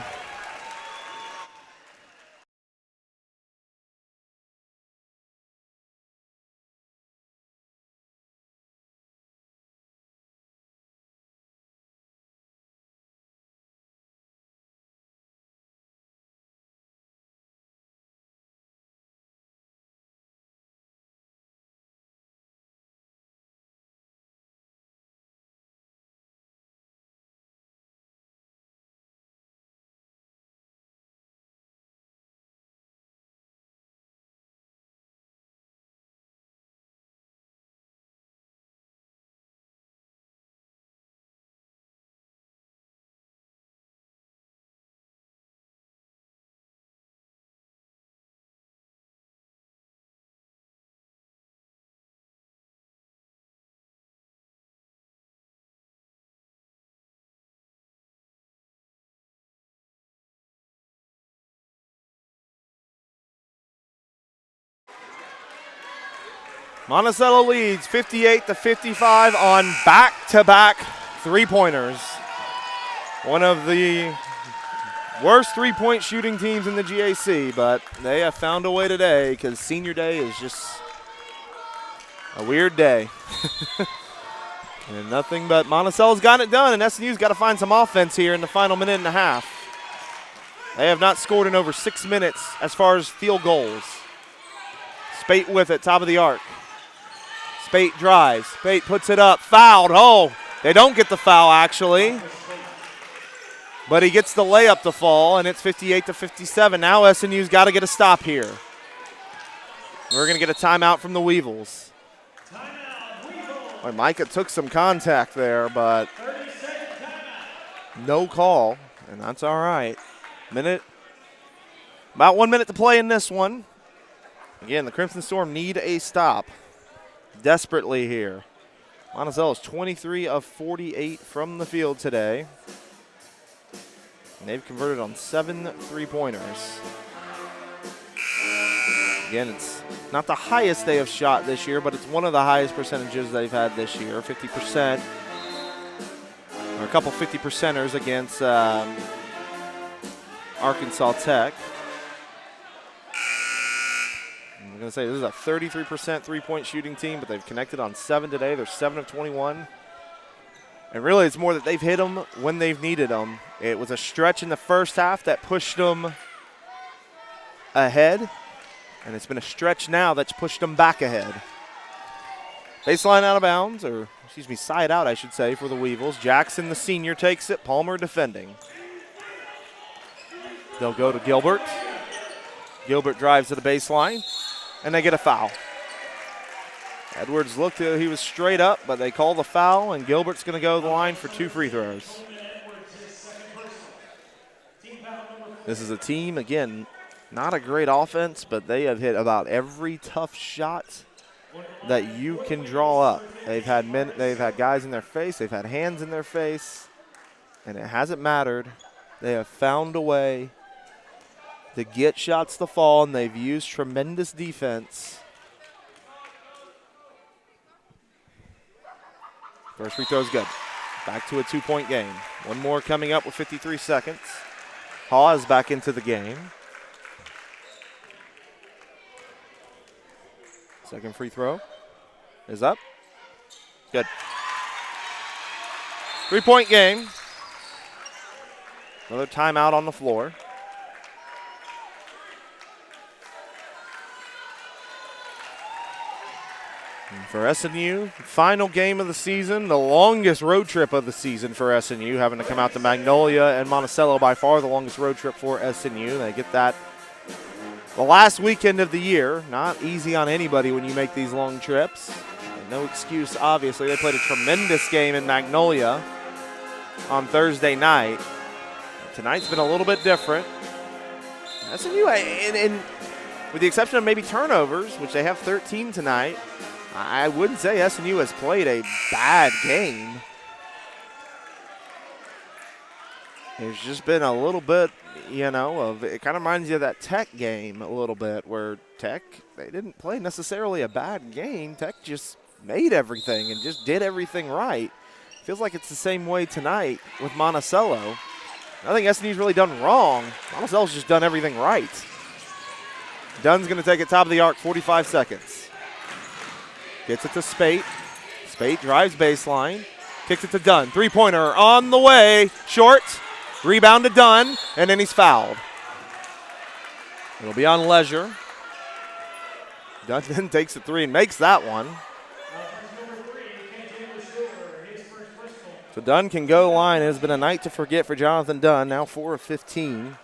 Monticello leads 58-55 on back-to-back three-pointers. One of the worst three-point shooting teams in the GAC, but they have found a way today because senior day is just a weird day. And nothing but Monticello's got it done, and SNU's got to find some offense here in the final minute and a half. They have not scored in over 6 minutes as far as field goals. Spate with it, top of the arc. Spate drives. Spate puts it up. Fouled. Oh, they don't get the foul, actually. But he gets the layup to fall, and it's 58-57. Now SNU's got to get a stop here. We're going to get a timeout from the Weevils. Boy, Micah took some contact there, but no call, and that's all right. About 1 minute to play in this one. Again, the Crimson Storm need a stop desperately here. Monticello is 23 of 48 from the field today. And they've converted on 7 three-pointers. Again, it's not the highest they have shot this year, but it's one of the highest percentages they've had this year, 50%. Or a couple 50%ers against Arkansas Tech. I'm going to say this is a 33% three-point shooting team, but they've connected on 7 today. They're 7 of 21. And really, it's more that they've hit them when they've needed them. It was a stretch in the first half that pushed them ahead, and it's been a stretch now that's pushed them back ahead. Baseline out of bounds, or excuse me, side out, I should say, for the Weevils. Jackson, the senior, takes it. Palmer defending. They'll go to Gilbert. Gilbert drives to the baseline, and they get a foul. Edwards looked, he was straight up, but they call the foul, and Gilbert's going to go to the line for 2 free throws. This is a team, again, not a great offense, but they have hit about every tough shot that you can draw up. They've had guys in their face, they've had hands in their face, and it hasn't mattered. They have found a way to get shots to fall, and they've used tremendous defense. First free throw is good. Back to a 2-point game. One more coming up with 53 seconds. Haw is back into the game. Second free throw is up. Good. 3-point game. Another timeout on the floor. And for SNU, final game of the season, the longest road trip of the season for SNU, having to come out to Magnolia and Monticello, by far the longest road trip for SNU. They get that the last weekend of the year. Not easy on anybody when you make these long trips. And no excuse, obviously. They played a tremendous game in Magnolia on Thursday night. Tonight's been a little bit different. SNU, with the exception of maybe turnovers, which they have 13 tonight, I wouldn't say SNU has played a bad game. There's just been a little bit, of it kind of reminds you of that Tech game a little bit, where Tech, they didn't play necessarily a bad game. Tech just made everything and just did everything right. Feels like it's the same way tonight with Monticello. I think SNU's really done wrong. Monticello's just done everything right. Dunn's going to take it top of the arc, 45 seconds. Gets it to Spate. Spate drives baseline. Kicks it to Dunn. 3-pointer on the way. Short. Rebound to Dunn. And then he's fouled. It'll be on Leisure. Dunn then takes the 3 and makes that one. So Dunn can go line. It has been a night to forget for Jonathan Dunn. Now 4 of 15.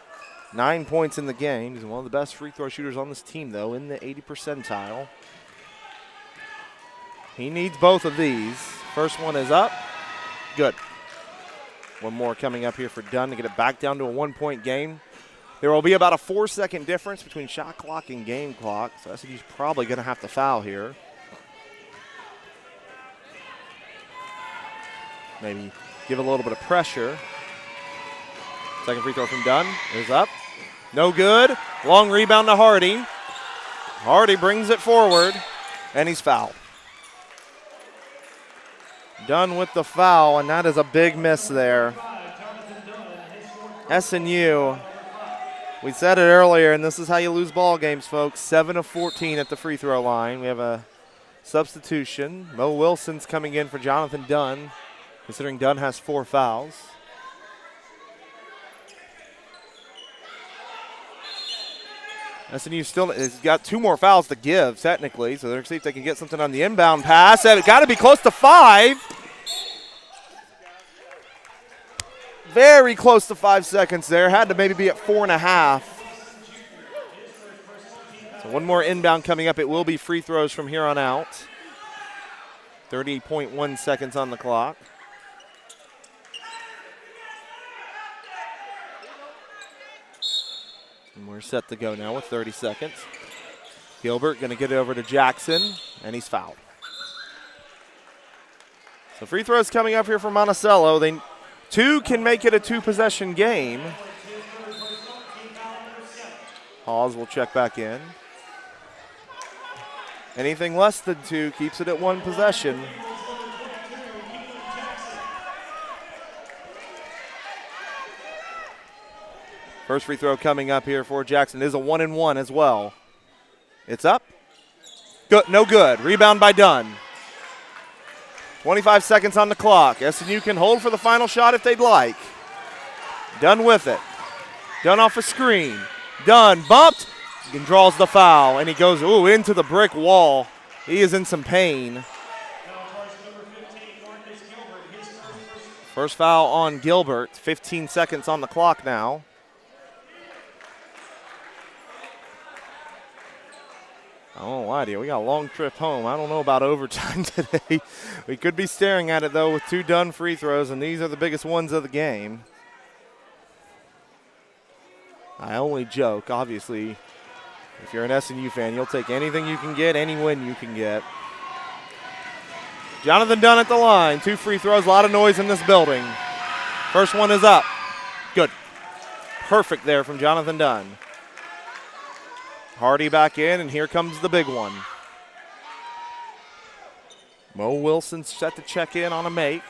9 points in the game. He's one of the best free throw shooters on this team, though, in the 80 percentile. He needs both of these. First one is up. Good. One more coming up here for Dunn to get it back down to a 1-point game. There will be about a 4-second difference between shot clock and game clock, so SNU's probably going to have to foul here. Maybe give a little bit of pressure. Second free throw from Dunn is up. No good. Long rebound to Hardy. Hardy brings it forward. And he's fouled. Done with the foul, and that is a big miss there. SNU, we said it earlier, and this is how you lose ball games, folks. 7 of 14 at the free throw line. We have a substitution. Mo Wilson's coming in for Jonathan Dunn, considering Dunn has 4 fouls. SNU still has got 2 more fouls to give, technically, so they're going to see if they can get something on the inbound pass. It's got to be close to 5. Very close to 5 seconds there. Had to maybe be at 4.5. So one more inbound coming up. It will be free throws from here on out. 30.1 seconds on the clock. And we're set to go now with 30 seconds. Gilbert going to get it over to Jackson, and he's fouled. So free throws coming up here for Monticello. 2 can make it a 2-possession game. Hawes will check back in. Anything less than 2 keeps it at 1 possession. First free throw coming up here for Jackson is a 1-and-1 as well. It's up. Good, no good. Rebound by Dunn. 25 seconds on the clock. SNU can hold for the final shot if they'd like. Dunn with it. Dunn off a screen. Dunn bumped and draws the foul, and he goes into the brick wall. He is in some pain. First foul on Gilbert. 15 seconds on the clock now. I won't lie to you, we got a long trip home. I don't know about overtime today. We could be staring at it, though, with 2 done free throws, and these are the biggest ones of the game. I only joke. Obviously, if you're an SNU fan, you'll take anything you can get, any win you can get. Jonathan Dunn at the line. 2 free throws, a lot of noise in this building. First one is up. Good. Perfect there from Jonathan Dunn. Hardy back in, and here comes the big one. Mo Wilson set to check in on a make,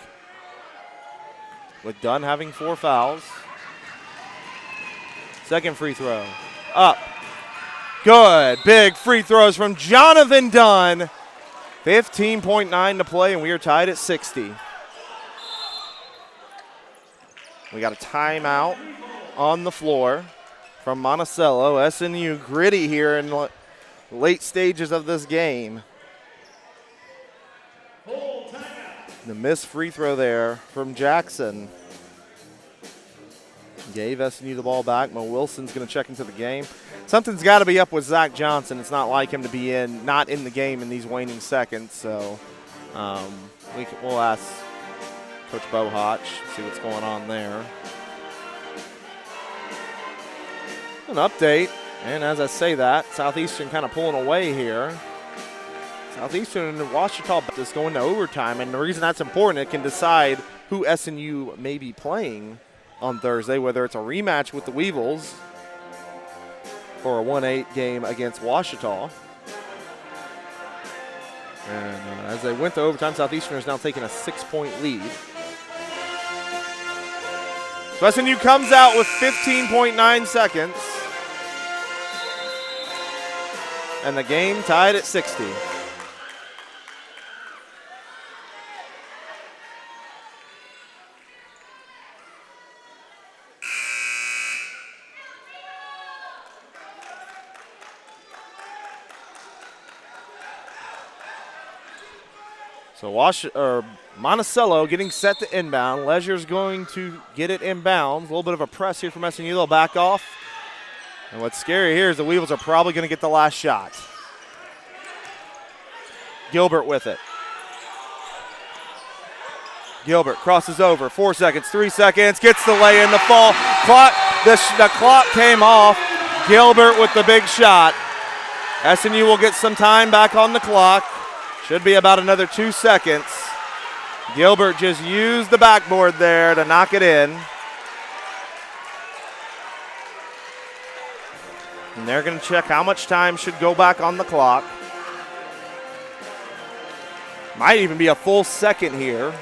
with Dunn having 4 fouls. Second free throw, up. Good, big free throws from Jonathan Dunn. 15.9 to play, and we are tied at 60. We got a timeout on the floor from Monticello. SNU gritty here in the late stages of this game. The missed free throw there from Jackson gave SNU the ball back. Mo Wilson's going to check into the game. Something's got to be up with Zach Johnson. It's not like him to be not in the game in these waning seconds. So we'll ask Coach Bohotch, see what's going on there. An update, and as I say that, Southeastern kind of pulling away here. Southeastern and Washita is going to overtime, and the reason that's important, it can decide who SNU may be playing on Thursday, whether it's a rematch with the Weevils or a 1-8 game against Washita. And as they went to overtime, Southeastern is now taking a 6-point lead. So SNU comes out with 15.9 seconds. And the game tied at 60. So Monticello getting set to inbound. Leisure's going to get it inbounds. A little bit of a press here from SNU. They'll back off. And what's scary here is the Weevils are probably going to get the last shot. Gilbert with it. Gilbert crosses over. 4 seconds, 3 seconds. Gets the lay in the fall. The clock came off. Gilbert with the big shot. SNU will get some time back on the clock. Should be about another 2 seconds. Gilbert just used the backboard there to knock it in. And they're going to check how much time should go back on the clock. Might even be a full second here.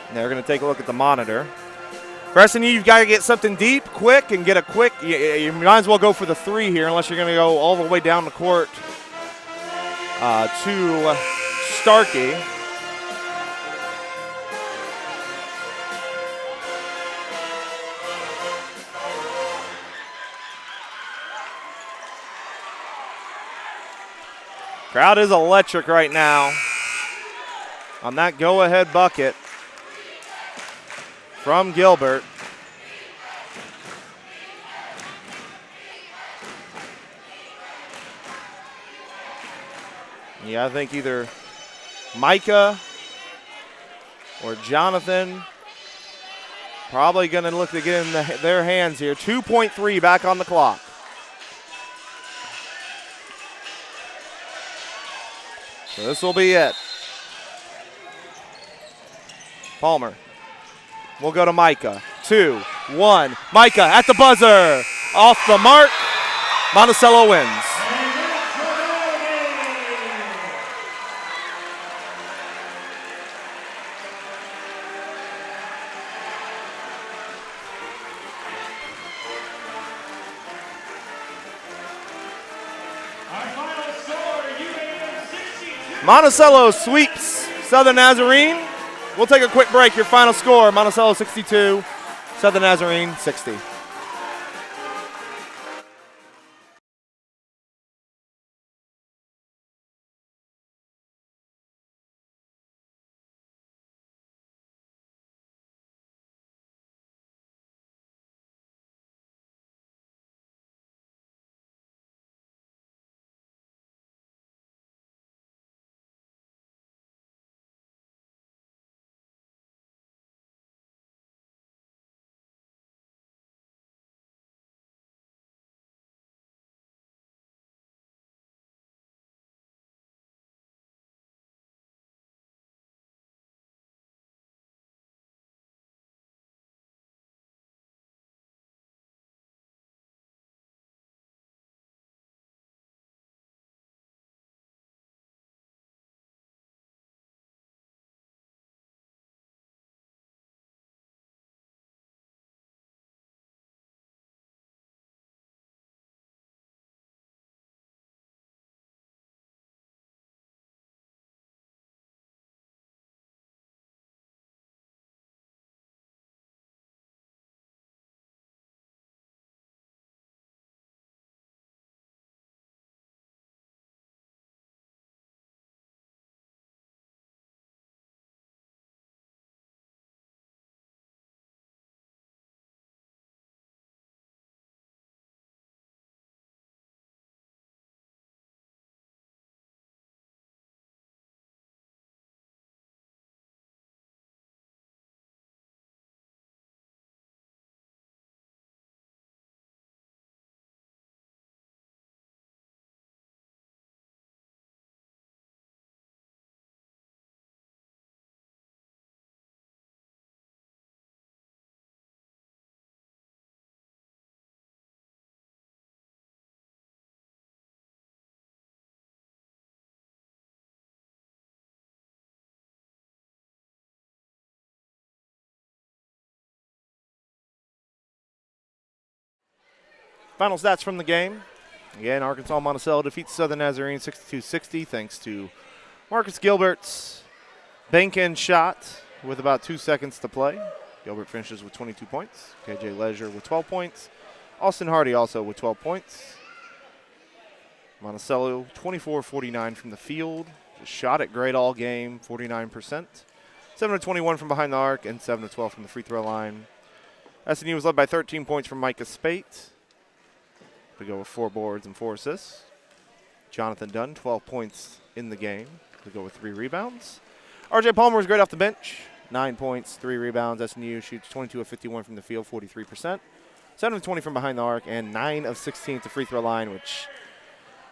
And they're going to take a look at the monitor. For SNU, you've got to get something deep, quick, and get a quick. You might as well go for the 3 here, unless you're going to go all the way down the court to Starkey. Crowd is electric right now on that go-ahead bucket from Gilbert. Yeah, I think either Micah or Jonathan probably going to look to get in their hands here. 2.3 back on the clock. So this will be it. Palmer. We'll go to Micah. 2, 1. Micah at the buzzer. Off the mark. Monticello wins. Monticello sweeps Southern Nazarene. We'll take a quick break. Your final score, Monticello 62, Southern Nazarene 60. Final stats from the game. Again, Arkansas-Monticello defeats Southern Nazarene 62-60 thanks to Marcus Gilbert's bank-end shot with about 2 seconds to play. Gilbert finishes with 22 points. KJ Leisure with 12 points. Austin Hardy also with 12 points. Monticello 24-49 from the field. Just shot it great all game, 49%. 7-21 from behind the arc and 7-12 from the free throw line. SNU was led by 13 points from Micah Spate. To go with 4 boards and 4 assists. Jonathan Dunn, 12 points in the game. To go with 3 rebounds. RJ Palmer was great off the bench. 9 points, 3 rebounds. SNU shoots 22 of 51 from the field, 43%. 7 of 20 from behind the arc, and 9 of 16 at the free throw line, which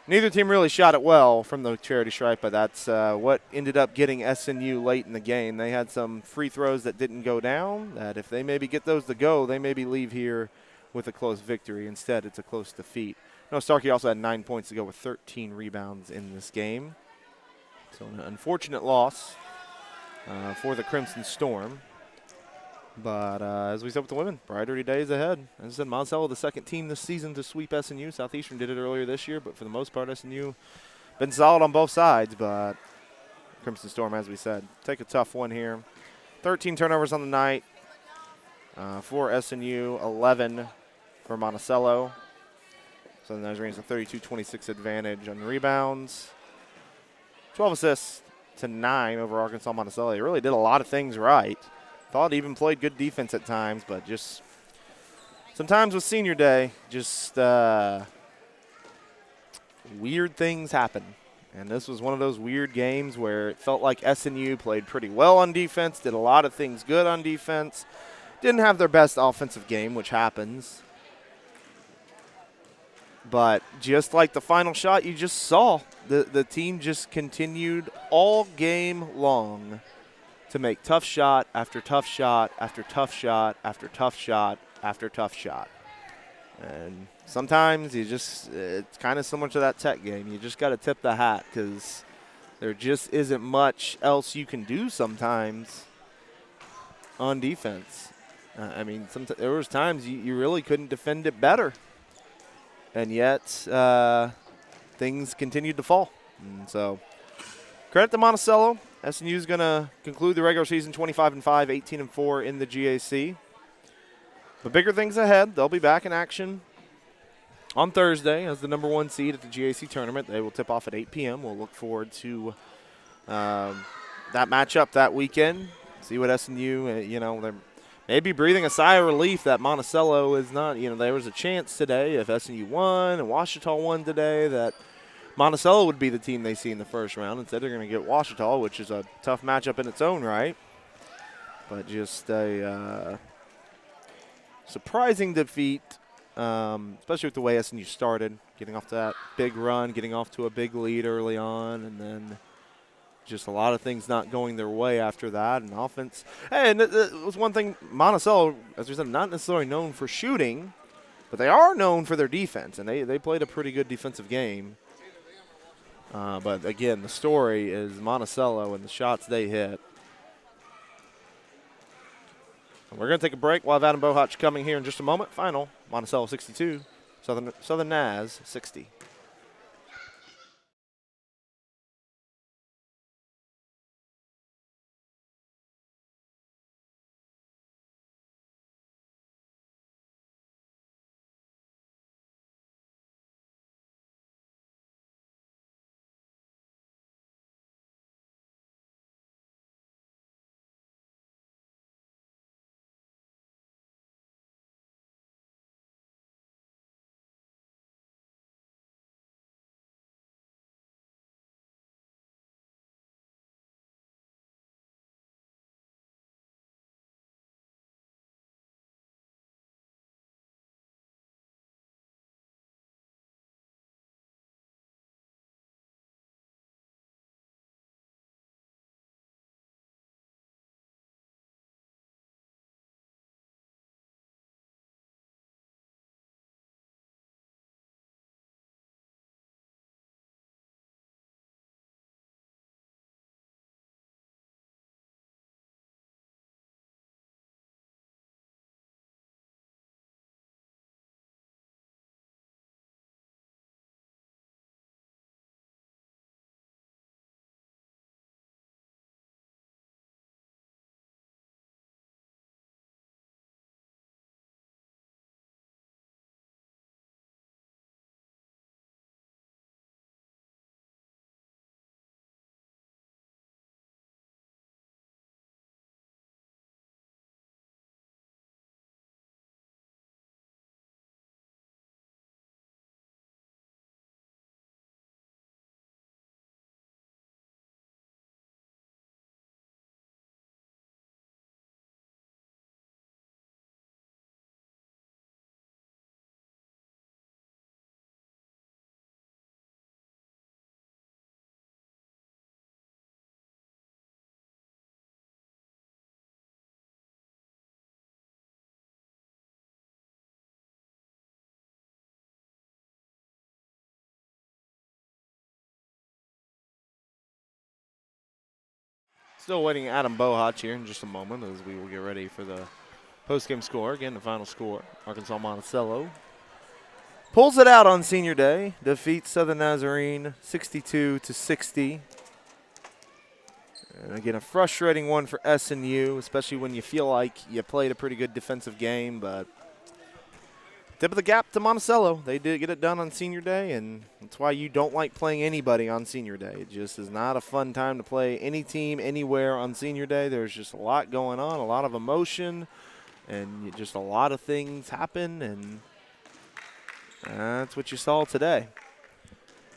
neither team really shot it well from the charity stripe, but that's what ended up getting SNU late in the game. They had some free throws that didn't go down, that if they maybe get those to go, they maybe leave here with a close victory. Instead, it's a close defeat. No, Starkey also had 9 points to go with 13 rebounds in this game. So an unfortunate loss for the Crimson Storm. But as we said with the women, brighter days ahead. As I said, Monticello, the second team this season to sweep SNU. Southeastern did it earlier this year, but for the most part, SNU been solid on both sides. But Crimson Storm, as we said, take a tough one here. 13 turnovers on the night for SNU, 11 for Monticello. So the Nazarenes a 32-26 advantage on rebounds. 12 assists to 9 over Arkansas-Monticello. They really did a lot of things right. Thought even played good defense at times, but just sometimes with senior day, just weird things happen. And this was one of those weird games where it felt like SNU played pretty well on defense, did a lot of things good on defense, didn't have their best offensive game, which happens. But just like the final shot you just saw, the team just continued all game long to make tough shot after tough shot after tough shot after tough shot after tough shot. And sometimes it's kind of similar to that Tech game. You just got to tip the hat because there just isn't much else you can do sometimes on defense. I mean, there was times you really couldn't defend it better. And yet, things continued to fall. And so, credit to Monticello. SNU is going to conclude the regular season 25-5, 18-4 in the GAC. But bigger things ahead. They'll be back in action on Thursday as the number 1 seed at the GAC tournament. They will tip off at 8 p.m. We'll look forward to that matchup that weekend. See what SNU, they're maybe breathing a sigh of relief that Monticello is not, there was a chance today if SNU won and Ouachita won today that Monticello would be the team they see in the first round. Instead, they're going to get Ouachita, which is a tough matchup in its own right. But just a surprising defeat, especially with the way SNU started, getting off to that big run, getting off to a big lead early on, and then just a lot of things not going their way after that. And offense, and it was one thing, Monticello, as we said, not necessarily known for shooting, but they are known for their defense, and they played a pretty good defensive game. But again, the story is Monticello and the shots they hit. And we're going to take a break. We'll have Adam Bohach coming here in just a moment. Final, Monticello 62, Southern Naz 60. Still waiting Adam Bohach here in just a moment as we will get ready for the post-game score. Again, the final score, Arkansas-Monticello pulls it out on senior day, defeats Southern Nazarene 62-60. And again, a frustrating one for SNU, especially when you feel like you played a pretty good defensive game, but tip of the cap to Monticello. They did get it done on senior day, and that's why you don't like playing anybody on senior day. It just is not a fun time to play any team anywhere on senior day. There's just a lot going on, a lot of emotion, and just a lot of things happen, and that's what you saw today.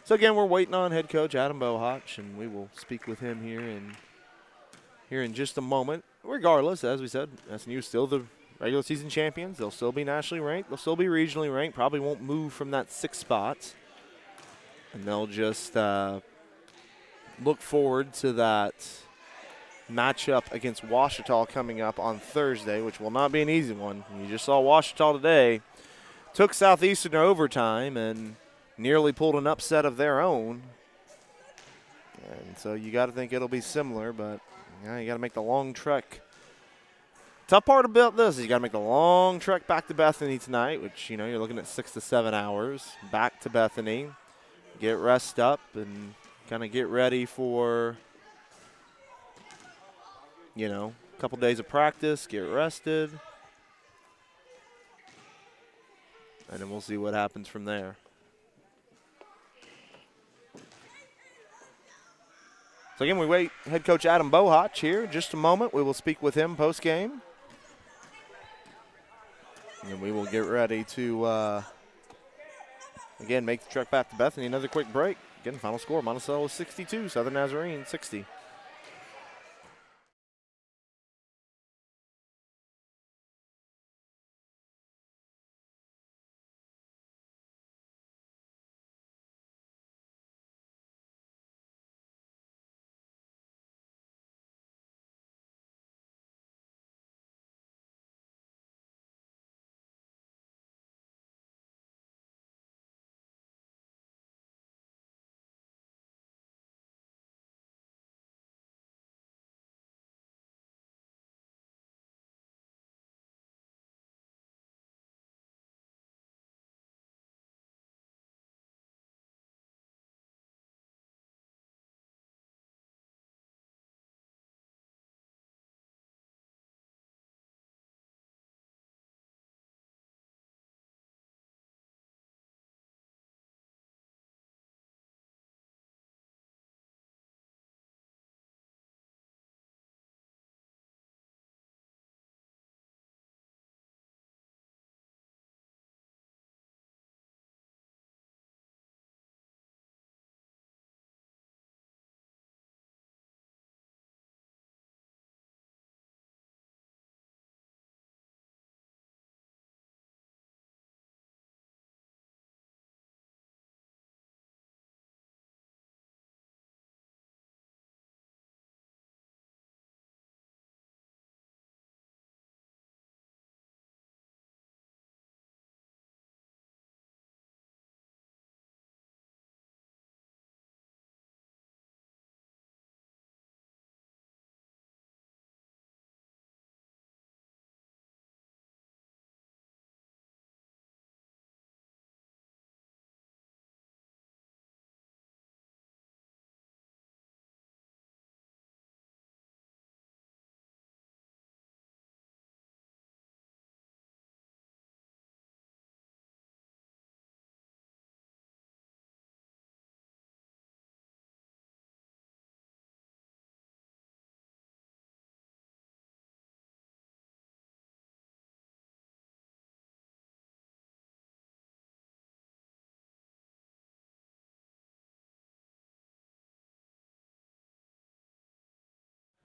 So, again, we're waiting on head coach Adam Bohach, and we will speak with him here in just a moment. Regardless, as we said, SNU is still the regular season champions. They'll still be nationally ranked. They'll still be regionally ranked. Probably won't move from that 6th spot. And they'll just look forward to that matchup against Ouachita coming up on Thursday, which will not be an easy one. You just saw Ouachita today. Took Southeastern to overtime and nearly pulled an upset of their own. And so you got to think it'll be similar, but you got to make the long trek. Tough part about this is you got to make the long trek back to Bethany tonight, which, you're looking at 6 to 7 hours back to Bethany. Get rest up and kind of get ready for, a couple days of practice, get rested. And then we'll see what happens from there. So, again, we wait head coach Adam Bohach here in just a moment. We will speak with him post-game. And we will get ready to, again, make the trek back to Bethany. Another quick break. Again, final score, Monticello 62, Southern Nazarene 60.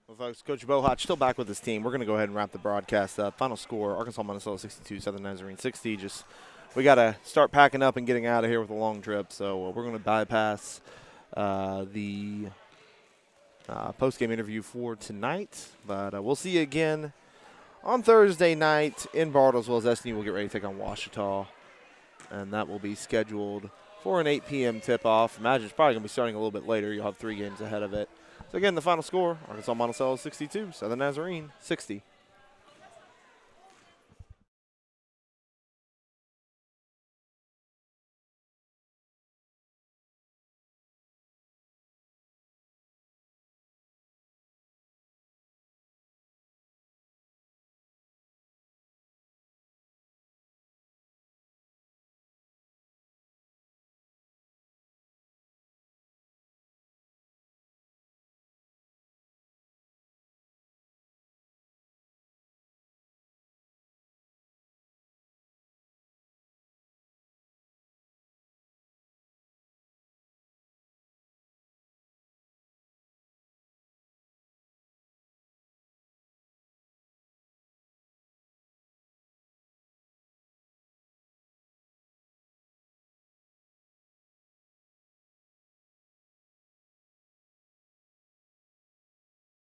Well, folks, Coach Bohach still back with his team. We're going to go ahead and wrap the broadcast up. Final score, Arkansas-Monticello 62, Southern Nazarene 60. We got to start packing up and getting out of here with a long trip. So we're going to bypass the post-game interview for tonight. But we'll see you again on Thursday night in Bartlesville as SNU will get ready to take on Ouachita. And that will be scheduled for an 8 p.m. tip-off. Imagine it's probably going to be starting a little bit later. You'll have 3 games ahead of it. So again, the final score, Arkansas-Monticello 62, Southern Nazarene 60.